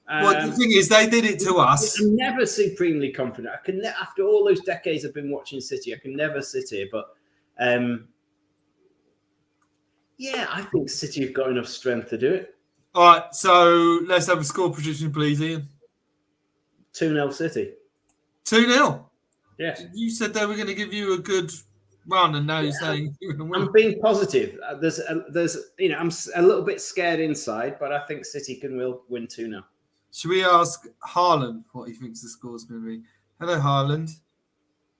Well, the thing is, they did it to us. I'm never supremely confident. After all those decades I've been watching City, I can never sit here. But I think City have got enough strength to do it. All right, so let's have a score prediction, please, Ian. 2-0 City. 2-0? Yeah. You said they were going to give you a good run, and now you're saying you're going to win. I'm being positive. There's, I'm a little bit scared inside, but I think City will win 2-0. Should we ask Haaland what he thinks the score's going to be? Hello, Haaland.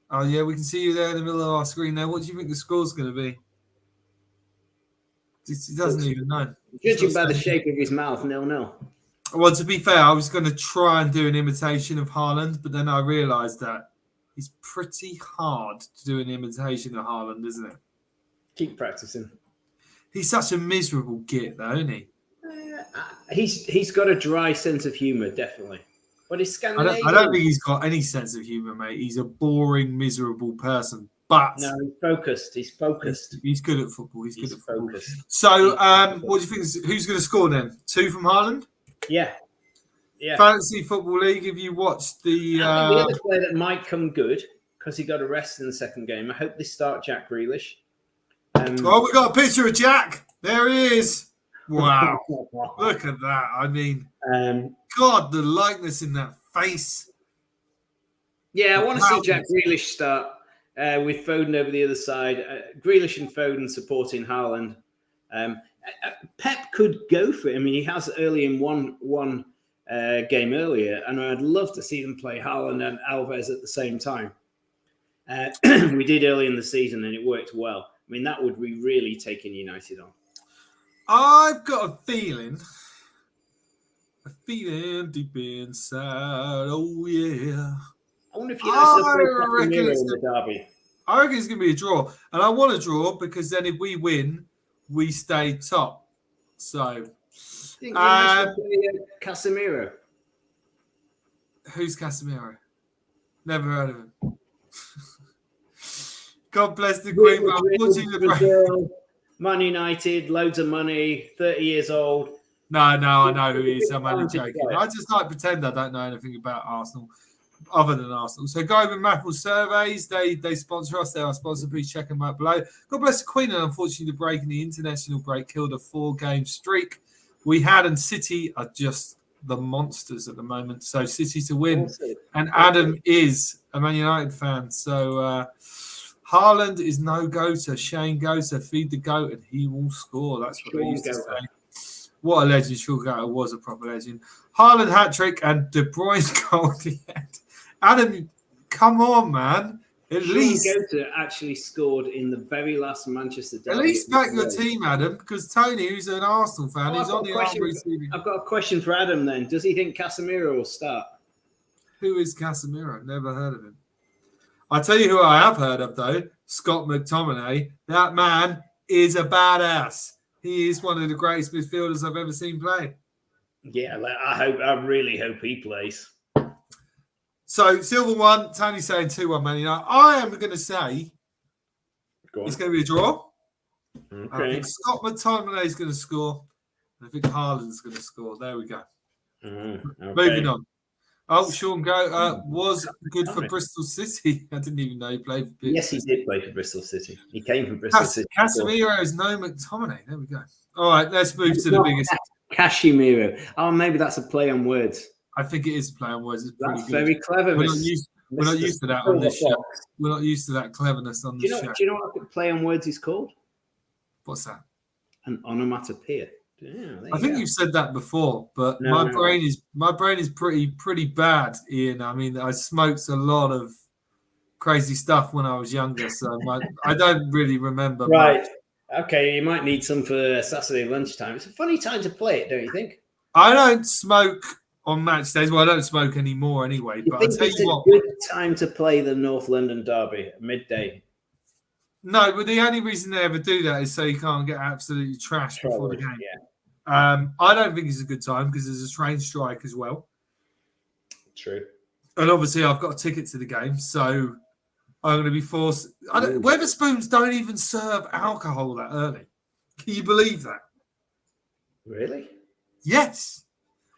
Oh, yeah, we can see you there in the middle of our screen now. What do you think the score's going to be? He doesn't even know. Judging by the shape of his mouth, 0-0. Well, to be fair, I was going to try and do an imitation of Haaland, but then I realised that it's pretty hard to do an imitation of Haaland, isn't it? Keep practicing. He's such a miserable git, though, isn't he? He's got a dry sense of humour, definitely. But he's Scandinavian. I don't think he's got any sense of humour, mate. He's a boring, miserable person. But no, he's focused. He's focused. He's good at football. He's good at football. Focused. So, what do you think? Who's going to score then? 2 from Haaland? Yeah. Fantasy Football League. Have you watched the? I think the other player that might come good because he got a rest in the second game. I hope they start Jack Grealish. We got a picture of Jack. There he is. Wow! Look at that. I mean, God, the likeness in that face. Yeah, I want to see Jack Grealish start. With Foden over the other side, Grealish and Foden supporting Haaland. Pep could go for it. I mean, he has early in one game earlier, and I'd love to see them play Haaland and Alves at the same time. We did early in the season, and it worked well. I mean, that would be really taking United on. I've got a feeling deep inside. Oh, yeah. I wonder if United reckon in the derby. I reckon it's going to be a draw. And I want a draw because then if we win, we stay top. So, Casemiro. Who's Casemiro? Never heard of him. God bless the Queen. Brazil, Man United, loads of money, 30 years old. No, I know who he is. I'm only joking. I just like pretend I don't know anything about Arsenal. other than Arsenal. So Goldman Maple Surveys, they sponsor us. They're our sponsor. Please check them out below. God bless the Queen. And unfortunately, the break in the international break killed a 4-game streak. We had, and City are just the monsters at the moment. So City to win. And Adam is a Man United fan. So Haaland is no goater. Shane Goater, feed the goat and he will score. That's what they used to say. What a legend. Sean Goater was a proper legend. Haaland hat-trick and De Bruyne goal at the end. Adam, come on, man. At least Goater actually scored in the very last Manchester derby. At least back your team, Adam, because Tony, who's an Arsenal fan, who's on the Armory TV. I've got a question for Adam then. Does he think Casemiro will start? Who is Casemiro? Never heard of him. I tell you who I have heard of, though. Scott McTominay. That man is a badass. He is one of the greatest midfielders I've ever seen play. Yeah, I really hope he plays. So, Silver 1, Tony's saying 2-1 Man United. I am going to say it's going to be a draw. Okay. I think Scott McTominay is going to score. I think Haaland's going to score. There we go. Okay. Moving on. Oh, Sean Goat was good for Bristol City. I didn't even know he played for Bristol. Yes, he did play for Bristol City. He came from Bristol City. Casemiro is no McTominay. There we go. All right, let's move to the biggest. Casemiro. Oh, maybe that's a play on words. I think it is a play on words. It's pretty That's good. very clever. We're not used to that on this show. We're not used to that cleverness on this show. Do you know what a play on words is called? What's that? An onomatopoeia. Yeah, I think you've said that before, but my brain is pretty bad, Ian. I mean, I smoked a lot of crazy stuff when I was younger, so I don't really remember. Right. Much. Okay, you might need some for Saturday lunchtime. It's a funny time to play it, don't you think? I don't smoke on match days. Well, I don't smoke anymore anyway. But I tell you what, good time to play the North London derby at midday. No, but the only reason they ever do that is so you can't get absolutely trashed before the game. Yeah. I don't think it's a good time because there's a train strike as well. True. And obviously, I've got a ticket to the game, so I'm going to be forced. Wetherspoons don't even serve alcohol that early. Can you believe that? Really? Yes.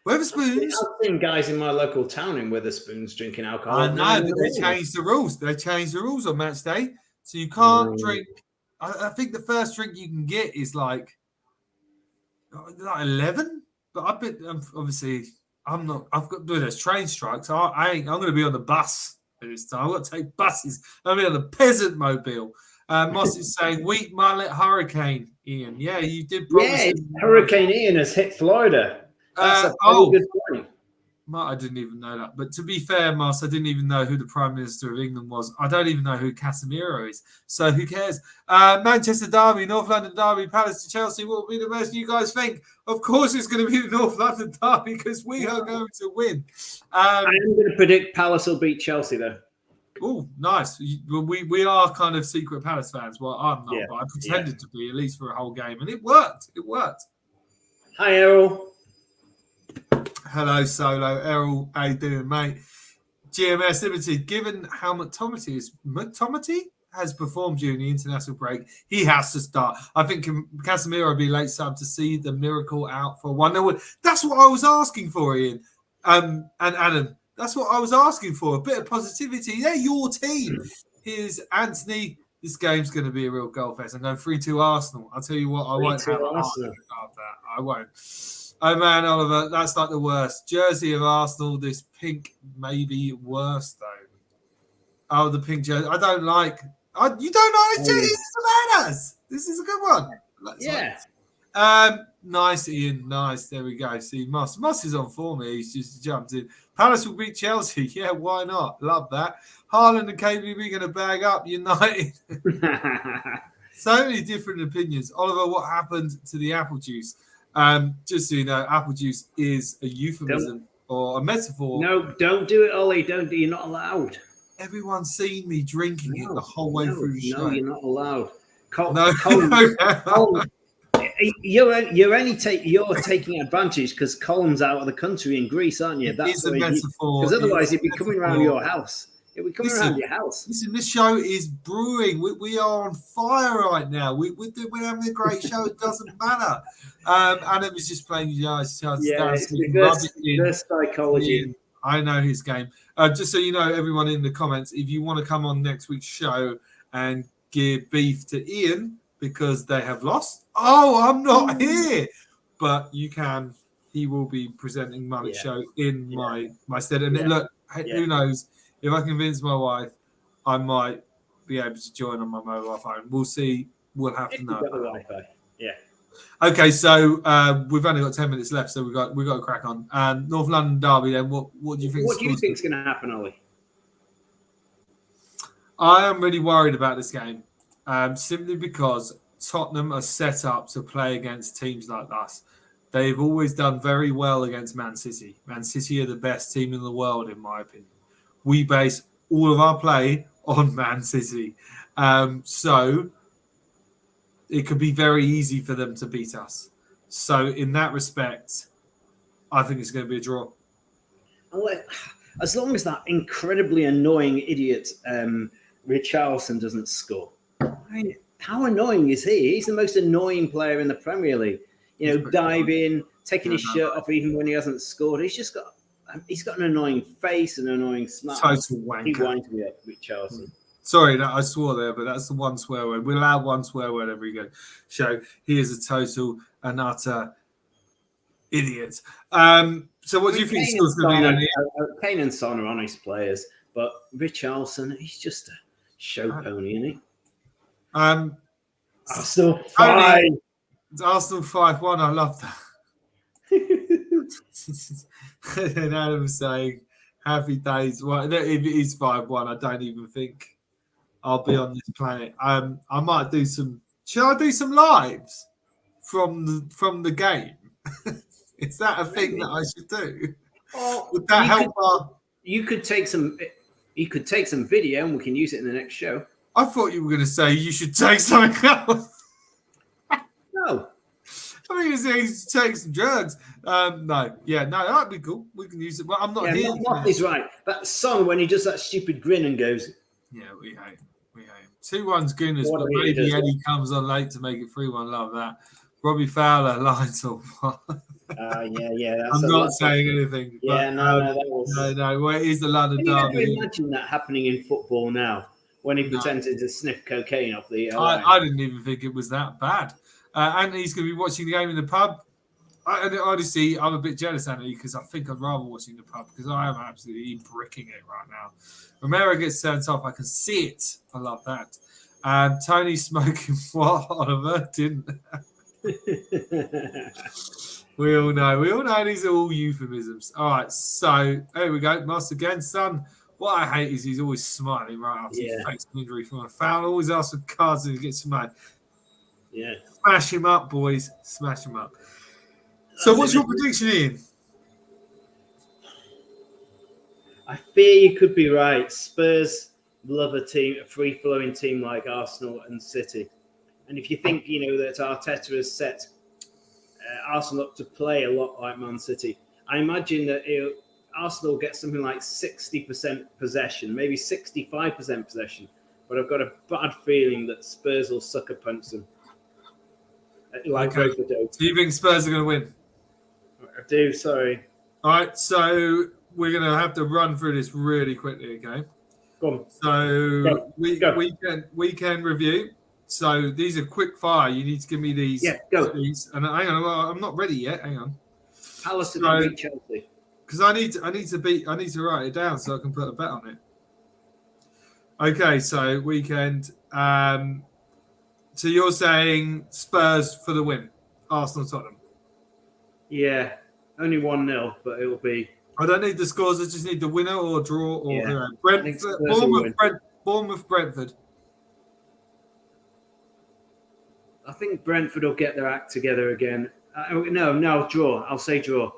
Wetherspoons. I've seen guys in my local town in Wetherspoons drinking alcohol. I know, but they changed the rules. They changed the rules on match day. So you can't drink. I think the first drink you can get is like 11. But I've been, obviously, I'm not. I've got to do those train strikes. I'm going to be on the bus this time. I've got to take buses. I'm going to be on the peasant mobile. Moss is saying, weak Mullet hurricane, Ian. Yeah, you did promise. Yeah, Hurricane Ian has hit Florida. That's a very good point. I didn't even know that. But to be fair, Moss, I didn't even know who the Prime Minister of England was. I don't even know who Casemiro is. So who cares? Manchester Derby, North London Derby, Palace to Chelsea. What will be the best you guys think? Of course it's going to be the North London Derby because we are going to win. I'm going to predict Palace will beat Chelsea, though. Oh, nice. We are kind of secret Palace fans. Well, I'm not, but I pretended to be at least for a whole game. And it worked. It worked. Hi, Errol. Hello, Solo. Errol, how you doing, mate? GMS Limited, given how McTominay has performed during the international break, he has to start. I think Casemiro will be late sub to see the miracle out for 1-0. That's what I was asking for, Ian. And Adam, that's what I was asking for. A bit of positivity. They're your team. Here's Anthony. This game's going to be a real goal fest. I'm going 3-2 Arsenal. I'll tell you what, I won't have Arsenal. I won't. Oh, man, Oliver, that's like the worst. Jersey of Arsenal, this pink may be worse, though. Oh, the pink jersey. I don't like... you don't like jersey? This is about us. This is a good one. Nice, Ian. Nice. There we go. See, Moss is on form here. He's just jumped in. Palace will beat Chelsea. Yeah, why not? Love that. Haaland and KBB going to bag up United. So many different opinions. Oliver, what happened to the apple juice? Just so you know, apple juice is a euphemism or a metaphor. No, don't do it, Ollie. You're not allowed. Everyone's seen me drinking it the whole way through the show. No, you're not allowed. You're taking advantage because Colm's out of the country in Greece, aren't you? That's a metaphor. Because otherwise, he'd be coming around your house. It'd be coming around your house. Listen, this show is brewing. We are on fire right now. We're having a great show. It doesn't matter. Adam was just playing you guys. It's the psychology. I know his game. Just so you know, everyone in the comments, if you want to come on next week's show and give beef to Ian because they have lost, I'm not here. But you can. He will be presenting Mullet show in my stead. And look, who knows? If I convince my wife, I might be able to join on my mobile phone. We'll see. We'll have to know. Got the Wi-Fi. Yeah. Okay, so we've only got 10 minutes left, so we've got to crack on. North London derby. Then, what do you think? What do you think is going to happen, Ollie? I am really worried about this game, simply because Tottenham are set up to play against teams like us. They've always done very well against Man City. Man City are the best team in the world, in my opinion. We base all of our play on Man City. So it could be very easy for them to beat us. So in that respect, I think it's going to be a draw. As long as that incredibly annoying idiot Richarlison doesn't score. How annoying is he? He's the most annoying player in the Premier League. Diving, taking his shirt off even when he hasn't scored. He's got an annoying face and an annoying smile. Total wanker. He winds me up, Richarlison. Sorry, I swore there, but that's the one swear word. We allow one swear word every show. He is a total and utter idiot. So what do you think is going to be? Kane and Son are honest players, but Richarlison, he's just a show pony, isn't he? Arsenal 5. It's Arsenal 5-1. I love that. And Adam saying, happy days. Well, if it is 5-1, I don't even think I'll be on this planet. I might do some. Shall I do some lives from the game? Is that a thing that I should do? Would that help? You could take some. You could take some video, and we can use it in the next show. I thought you were going to say you should take something else. No. I mean, he's taking some drugs. That'd be cool. We can use it. But I'm not here. He's right. That song when he does that stupid grin and goes. Yeah, we hate him. 2-1's goodness, but maybe Eddie comes on late to make it 3-1. Love that. Robbie Fowler lines up. Yeah. I'm not saying anything. Yeah, that was. No. Well, it is the London derby. Can you imagine that happening in football now? When he pretended to sniff cocaine off the. I didn't even think it was that bad. Anthony's going to be watching the game in the pub. Honestly, I'm a bit jealous, Anthony, because I think I'd rather watch in the pub because I am absolutely bricking it right now. Romero gets sent off. I can see it. I love that. Tony smoking what, Oliver? Didn't. We all know these are all euphemisms. All right, so there we go. Moss again, son. What I hate is he's always smiling right after he fakes an injury from a foul. Always asks for cards and he gets mad. Yeah. Smash him up, boys. Smash him up. So what's your prediction, Ian? I fear you could be right. Spurs love a free-flowing team like Arsenal and City. And if you think, that Arteta has set Arsenal up to play a lot like Man City, I imagine that Arsenal will get something like 60% possession, maybe 65% possession. But I've got a bad feeling that Spurs will sucker punch them. Okay. Do you think Spurs are going to win? I do, sorry. All right, so we're going to have to run through this really quickly, okay? Go on. So weekend review. So these are quick fire. You need to give me these. Yeah, go. These. And hang on, I'm not ready yet. Hang on. Palace to beat Chelsea. Because I need to write it down so I can put a bet on it. Okay, so weekend. So you're saying Spurs for the win, Arsenal Tottenham. Yeah, only 1-0, but it will be. I don't need the scores. I just need the winner or draw or Bournemouth Brentford. I think Brentford will get their act together again. No, draw. I'll say draw.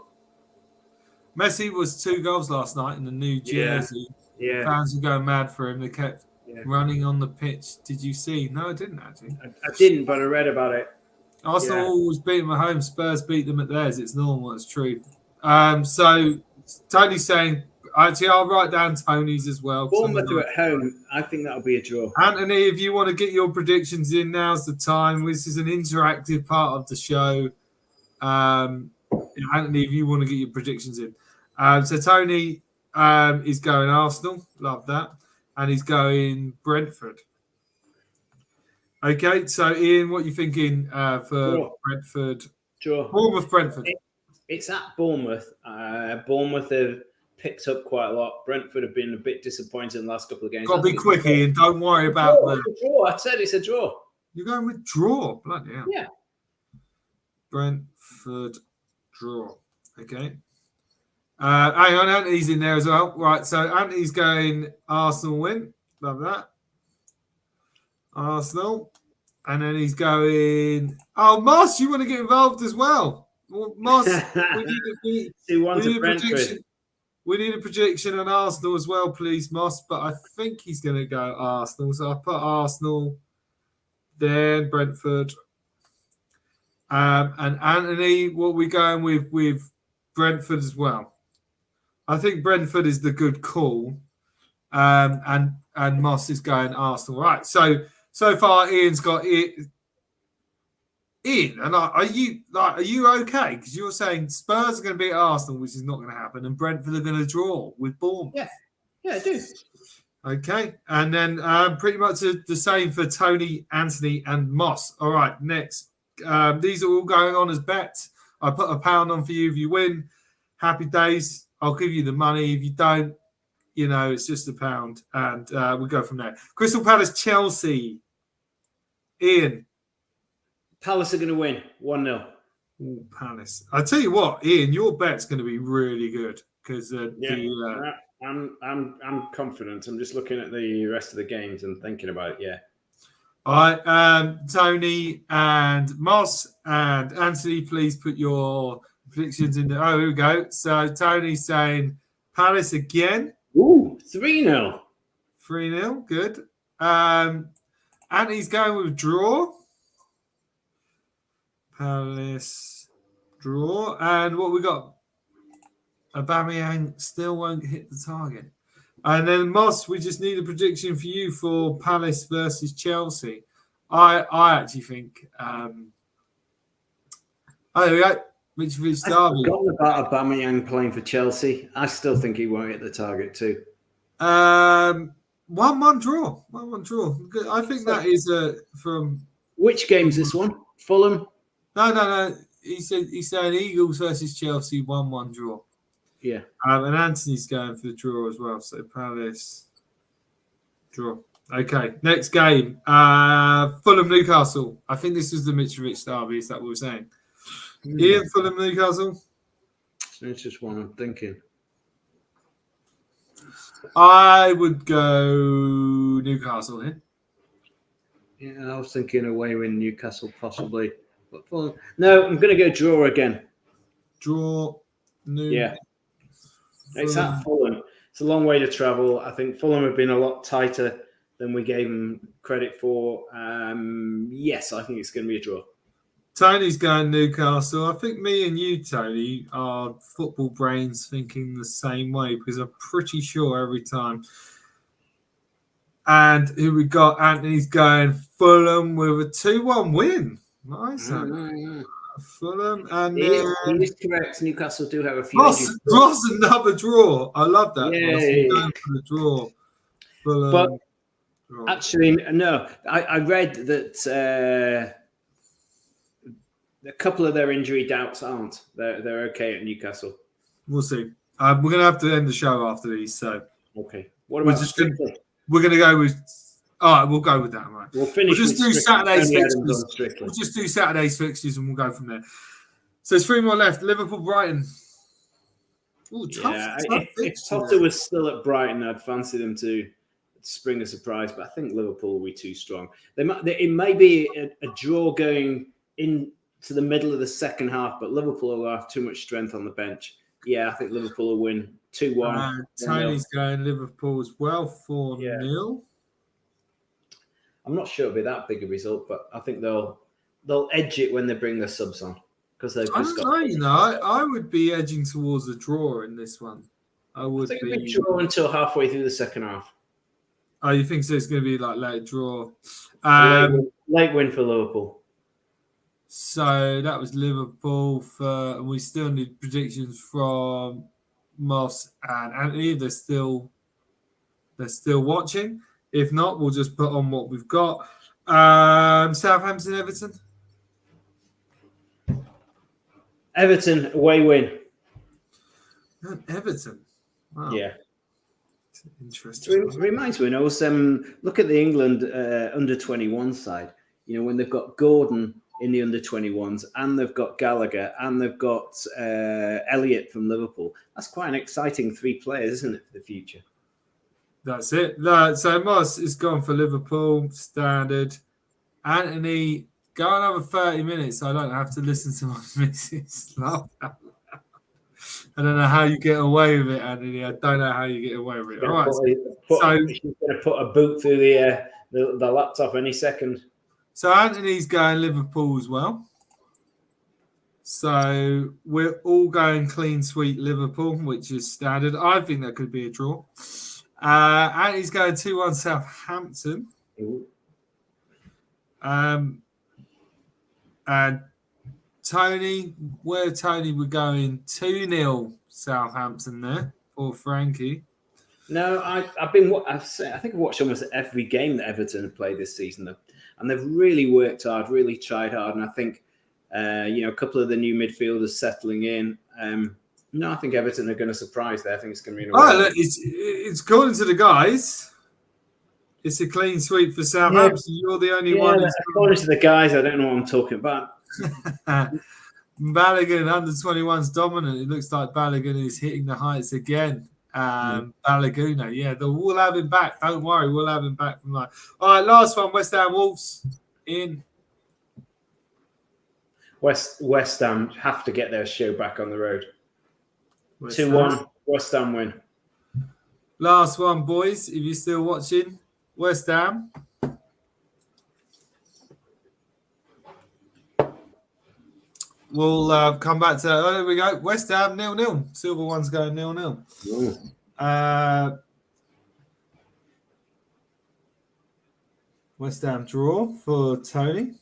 Messi was 2 goals last night in the new jersey. Yeah. Fans were going mad for him. They kept running on the pitch. Did you see? No, I didn't actually. I didn't, but I read about it. Arsenal always beat them at home. Spurs beat them at theirs. It's normal. It's true. So Tony's saying, actually, I'll write down Tony's as well. Bournemouth are at home. I think that'll be a draw. Anthony, if you want to get your predictions in, now's the time. This is an interactive part of the show. Anthony, if you want to get your predictions in. So Tony, is going Arsenal. Love that. And he's going Brentford. Okay, so Ian, what are you thinking for Brentford? Sure. Bournemouth, Brentford. It's at Bournemouth. Bournemouth have picked up quite a lot. Brentford have been a bit disappointed in the last couple of games. Got to be quick, Ian. Don't worry about that. Draw. I said it's a draw. You're going with draw. Bloody hell. Yeah. Brentford draw. Okay. Hang on, Anthony's in there as well. Right, so Anthony's going Arsenal win. Love that. Arsenal. And then he's going... Oh, Moss, you want to get involved as well. Well, Moss, we need a prediction on Arsenal as well, please, Moss. But I think he's going to go Arsenal. So I put Arsenal, then Brentford. And Anthony, what are we going with Brentford as well? I think Brentford is the good call. And Moss is going Arsenal. Right. So far, Ian's got it. Ian, and are you okay? Because you're saying Spurs are going to beat Arsenal, which is not going to happen, and Brentford are going to draw with Bournemouth. Yeah, I do. Okay, and then pretty much the same for Tony, Anthony, and Moss. All right, next. These are all going on as bets. I put £1 on for you if you win. Happy days. I'll give you the money. If you don't, it's just £1, and we'll go from there. Crystal Palace, Chelsea. Ian. Palace are going to win 1-0. Palace. I tell you what, Ian, your bet's going to be really good because I'm confident. I'm just looking at the rest of the games and thinking about it. Yeah. All right, Tony and Moss and Anthony, please put your predictions in. Oh, here we go. So Tony's saying Palace again. Ooh, 3-0. 3-0, good. Anthony's going with draw. Palace draw. And what we got? Aubameyang still won't hit the target. And then Moss, we just need a prediction for you for Palace versus Chelsea. I actually think there we go. Mitrovic derby. I've forgotten about Aubameyang playing for Chelsea. I still think he won't hit the target too. 1-1 draw. 1-1 draw. I think that is from which game's this one? Fulham? No. He's saying Eagles versus Chelsea 1-1 draw. Yeah. And Anthony's going for the draw as well. So Palace draw. Okay. Next game. Fulham Newcastle. I think this is the Mitrovic derby. Is that what we're saying? Ian, Fulham Newcastle. It's just one I'm thinking. I would go Newcastle here. Yeah, I was thinking away in Newcastle possibly. But Fulham. No, I'm going to go draw again. Draw. Yeah. It's at Fulham. It's a long way to travel. I think Fulham have been a lot tighter than we gave them credit for. Yes, I think it's going to be a draw. Tony's going Newcastle. I think me and you, Tony, are football brains thinking the same way because I'm pretty sure every time. And here we got Anthony's going Fulham with a 2-1 win. Nice. Fulham and he is correct. Newcastle do have a few. Ross another draw. I love that. Yeah. Going for the draw. Fulham, but draw. Actually, no. I read that a couple of their injury doubts aren't. They're okay at Newcastle. We'll see. We're going to have to end the show after these. So okay. What about we're going to go with. All right, we'll go with that. Right. We'll finish. We'll just do Saturday's fixtures. We'll just do Saturday's fixtures and we'll go from there. So there's 3 more left. Liverpool, Brighton. Ooh, tough, yeah, if Potter was still at Brighton, I'd fancy them to spring a surprise. But I think Liverpool will be too strong. It may be a draw going into the middle of the second half, but Liverpool will have too much strength on the bench. Yeah, I think Liverpool will win 2-1. Tony's going Liverpool as well, 4-0. Yeah. I'm not sure it'll be that big a result, but I think they'll edge it when they bring their subs on because they've just got. I would be edging towards a draw in this one. I think we draw until halfway through the second half. Oh, you think so? It's going to be like late draw. Late win for Liverpool. So that was Liverpool and we still need predictions from Moss, and Anthony, they're still watching. If not, we'll just put on what we've got. Southampton, Everton. Everton away win. Everton. Wow. Yeah. Interesting. It reminds me, look at the England under 21 side. When they've got Gordon in the under 21s, and they've got Gallagher, and they've got Elliott from Liverpool. That's quite an exciting 3 players, isn't it, for the future? That's it. So Moss is gone for Liverpool, standard. Anthony, go another 30 minutes. So I don't have to listen to my missus laugh out loud. I don't know how you get away with it, Anthony. I don't know how you get away with it. All right. She's going to put a boot through the laptop any second. So Anthony's going Liverpool as well. So we're all going clean sweep Liverpool, which is standard. I think that could be a draw. Anthony's going 2-1 Southampton. And Tony, we're going 2-0 Southampton there for Frankie. No, I think I've watched almost every game that Everton have played this season, and they've really worked hard, really tried hard, and I think a couple of the new midfielders settling in. No, I think Everton are going to surprise there. I think it's going to be. Look, it's according to the guys. It's a clean sweep for Southampton. Yeah. You're the only one. According to the guys, I don't know what I'm talking about. Balogun under 21's dominant. It looks like Balogun is hitting the heights again. Balaguna, we'll have him back. Don't worry, we'll have him back from that. All right, last one. West Ham Wolves in. West Ham have to get their show back on the road. 2-1 West Ham win. Last one, boys. If you're still watching, West Ham. We'll come back to that. Oh, there we go. West Ham 0-0. Silver one's going 0-0. West Ham draw for Tony.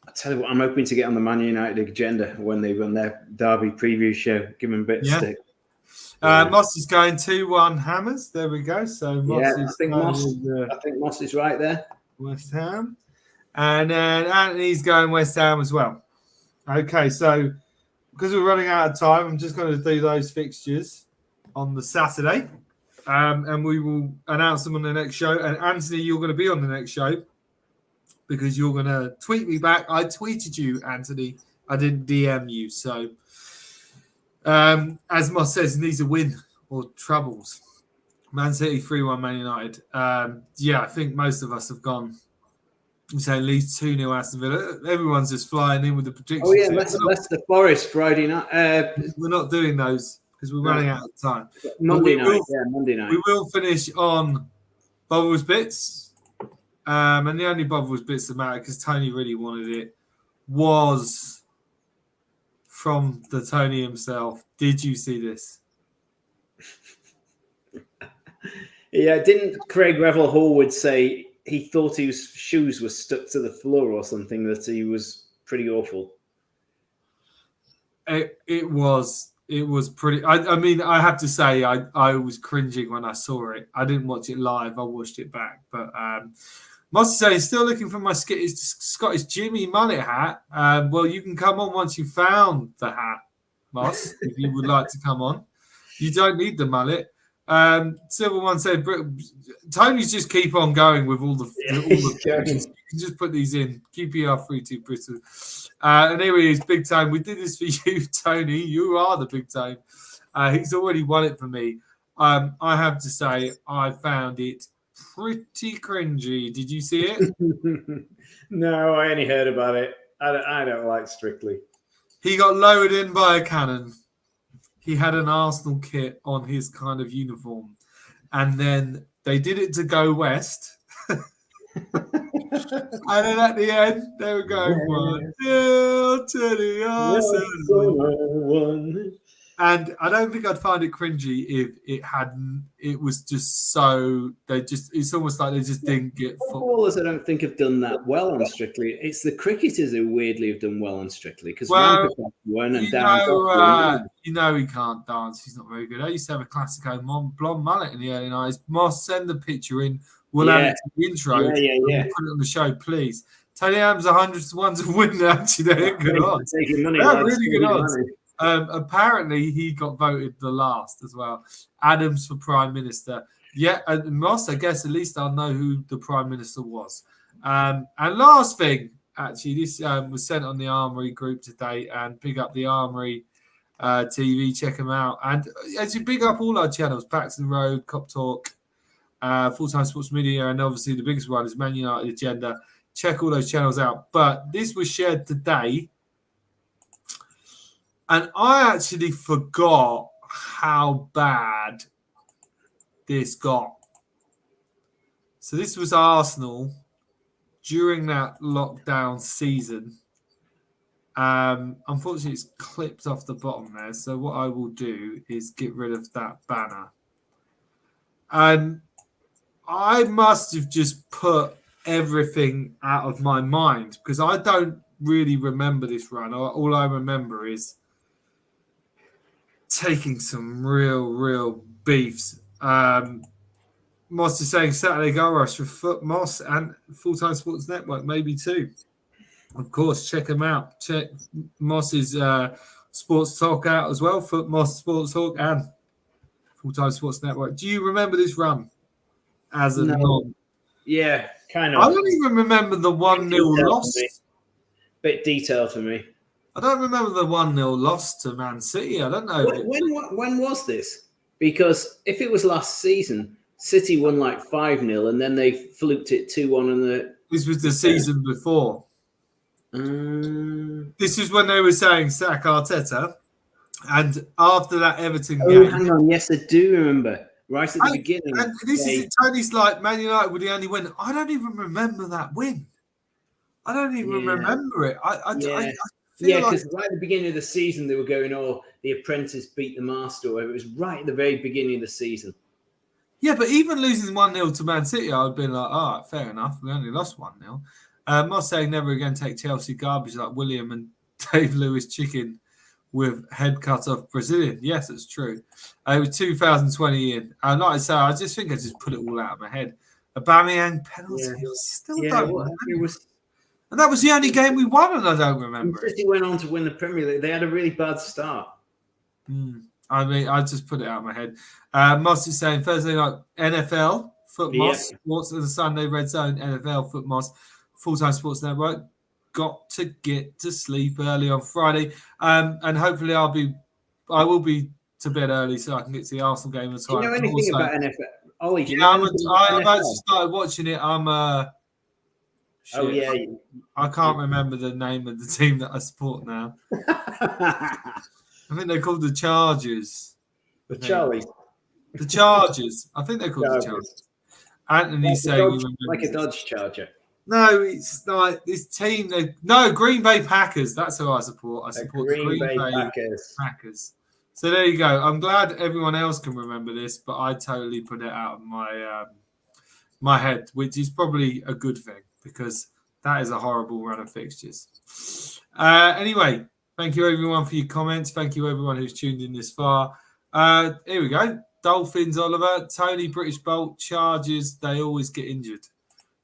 I tell you what, I'm hoping to get on the Man United agenda when they run their Derby preview show. Give them a bit of stick. Moss is going 2-1 Hammers. There we go. So Moss I think Moss is right there. West Ham. And then Anthony's going West Ham as well. Okay, so because we're running out of time, I'm just going to do those fixtures on the Saturday. And we will announce them on the next show. And Anthony, you're going to be on the next show because you're going to tweet me back. I tweeted you, Anthony. I didn't DM you. So as Moss says, he needs a win or troubles. Man City 3-1 Man United. I think most of us have gone. So at least 2-0 Aston Villa. Everyone's just flying in with the predictions. Oh, yeah, Leicester Forest Friday night. We're not doing those because we're running out of time. Monday night. We will finish on Bubbles Bits. And the only Bubbles Bits that matter, because Tony really wanted it, was from the Tony himself. Did you see this? Yeah, didn't Craig Revel Hallwood say he thought his shoes were stuck to the floor or something, that he was pretty awful? It was pretty. I mean, I have to say, I was cringing when I saw it. I didn't watch it live. I watched it back. But must say, still looking for my Scottish Jimmy Mullet hat. Well, you can come on once you found the hat, Moss, if you would like to come on. You don't need the mullet. Silver one said, Tony's just keep on going with all the pictures. You can just put these in. QPR 3-2 Bristol. And here he is, Big Tone. We did this for you, Tony. You are the Big Tone. He's already won it for me. I have to say, I found it pretty cringy. Did you see it? No, I only heard about it. I don't like Strictly. He got lowered in by a cannon. He had an Arsenal kit on his kind of uniform. And then they did it to go west. And then at the end, they were going 1-0 to the Arsenal. And I don't think I'd find it cringy if it was just so it's almost like they just didn't get footballers. I don't think have done that well on Strictly. It's the cricketers who weirdly have done well on Strictly because you know he can't dance. He's not very good. I used to have a classic blonde mullet in the early 90s. Moss, send the picture in. We'll add it to the intro. Put it on the show, please. Tony Adams 100-1 to win. Actually, they're good odds. They're really good odds. Apparently, he got voted the last as well. Adams for Prime Minister. Yeah, and Moss, I guess at least I'll know who the Prime Minister was. And last thing, actually, this was sent on the Armory group today, and big up the Armory TV, check them out. And as you big up all our channels, Paxton Road, Cop Talk, Full-Time Sports Media, and obviously the biggest one is Man United Agenda. Check all those channels out. But this was shared today, and I actually forgot how bad this got. So this was Arsenal during that lockdown season. Unfortunately, it's clipped off the bottom there. So what I will do is get rid of that banner. And I must have just put everything out of my mind because I don't really remember this run. All I remember is taking some real beefs. Moss is saying Saturday Goal Rush for Foot Moss and Full-Time Sports Network, maybe too. Of course, check them out. Check Moss's Sports Talk out as well. Foot Moss Sports Talk and Full-Time Sports Network. Do you remember this run as a non? Yeah, kind of. I don't even remember the 1-0 loss. Bit detailed for me. I don't remember the 1-0 loss to Man City. I don't know. When was this? Because if it was last season, City won like 5-0 and then they fluked it 2-1. This was the season before. This is when they were saying sack Arteta. And after that Everton game. Hang on. Yes, I do remember. Right at the beginning. And this is it. Tony's like, Man United were the only win. I don't even remember that win. I don't even remember it. I because right at the beginning of the season, they were going, the apprentice beat the master. It was right at the very beginning of the season. Yeah, but even losing 1-0 to Man City, I would have been like, all right, fair enough. We only lost 1-0. I'm not saying never again take Chelsea garbage like William and Dave Lewis chicken with head cut off Brazilian. Yes, it's true. It was 2020 in. And like I say, I just think I just put it all out of my head. Aubameyang penalty. Still don't remember. And that was the only game we won, and I don't remember. City went on to win the Premier League. They had a really bad start. I mean, I just put it out of my head. Moss is saying Thursday night NFL, Foot Moss, Sports of the Sunday Red Zone, NFL, Foot Moss, Full-Time Sports Network. Got to get to sleep early on Friday. And hopefully I will be to bed early so I can get to the Arsenal game on time. Do you know anything about NFL? Ollie, do you know I've actually started watching it. I can't remember the name of the team that I support now. I think they're called the Chargers. The Charlies. The Chargers. I think they're called the Chargers. Anthony's saying like a Dodge Charger. No, it's like this team. Green Bay Packers. That's who I support. I support the Green Bay Packers. So there you go. I'm glad everyone else can remember this, but I totally put it out of my head, which is probably a good thing because that is a horrible run of fixtures. Anyway, thank you everyone for your comments. Thank you everyone who's tuned in this far. Here we go. Dolphins, Oliver, Tony, British Bolt, Chargers. They always get injured.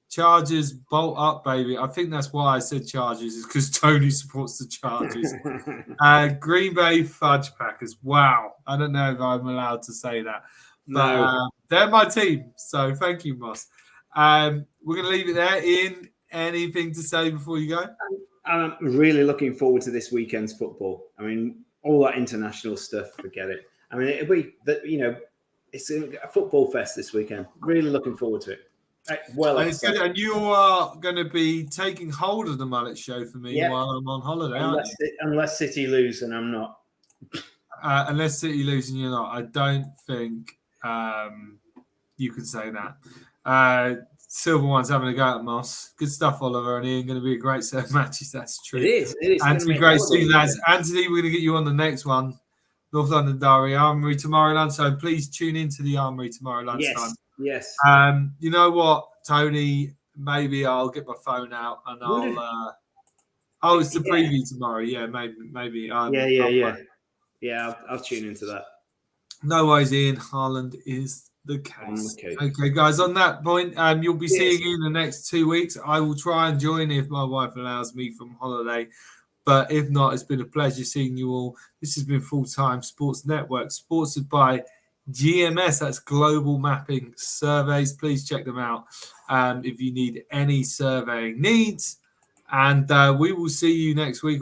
Chargers, bolt up, baby. I think that's why I said Chargers, is because Tony supports the Chargers. Green Bay Fudge Packers. Wow. I don't know if I'm allowed to say that. But they're my team. So thank you, Moss. We're going to leave it there. Ian, anything to say before you go? I'm really looking forward to this weekend's football. I mean, all that international stuff, forget it. I mean, it'll be, it's a football fest this weekend. Really looking forward to it. And you are going to be taking hold of the Mullet Show for me while I'm on holiday, aren't you? Unless City lose, and I'm not. Unless City lose and you're not. I don't think you can say that. Silver One's having a go at Moss. Good stuff, Oliver and Ian. Going to be a great set of matches. That's true. It is. Anthony, great seeing lads. Anthony, we're going to get you on the next one. North London Diary Armory tomorrow lunchtime. Please tune into the Armory tomorrow lunchtime. Yes. You know what, Tony? Maybe I'll get my phone out and I'll. It's the preview tomorrow. Yeah, maybe. Yeah, I'll tune into that. No worries, Ian. Haaland is the case. Okay, guys. On that point, you'll be seeing you in the next 2 weeks. I will try and join if my wife allows me from holiday. But if not, it's been a pleasure seeing you all. This has been Full Time Sports Network, sponsored by GMS. That's Global Mapping Surveys. Please check them out if you need any surveying needs. And we will see you next week.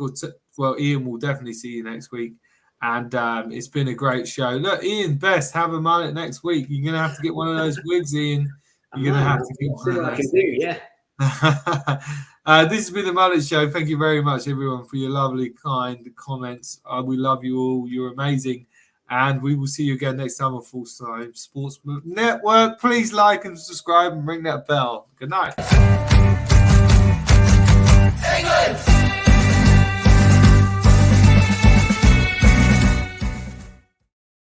Ian will definitely see you next week. And it's been a great show. Look, Ian Best, have a mullet next week. You're going to have to get one of those wigs, Ian. You're going to have to get one of those. I can do, yeah. This has been the Mullet Show. Thank you very much, everyone, for your lovely, kind comments. We love you all. You're amazing. And we will see you again next time on Full Time Sports Network. Please like and subscribe and ring that bell. Good night. England!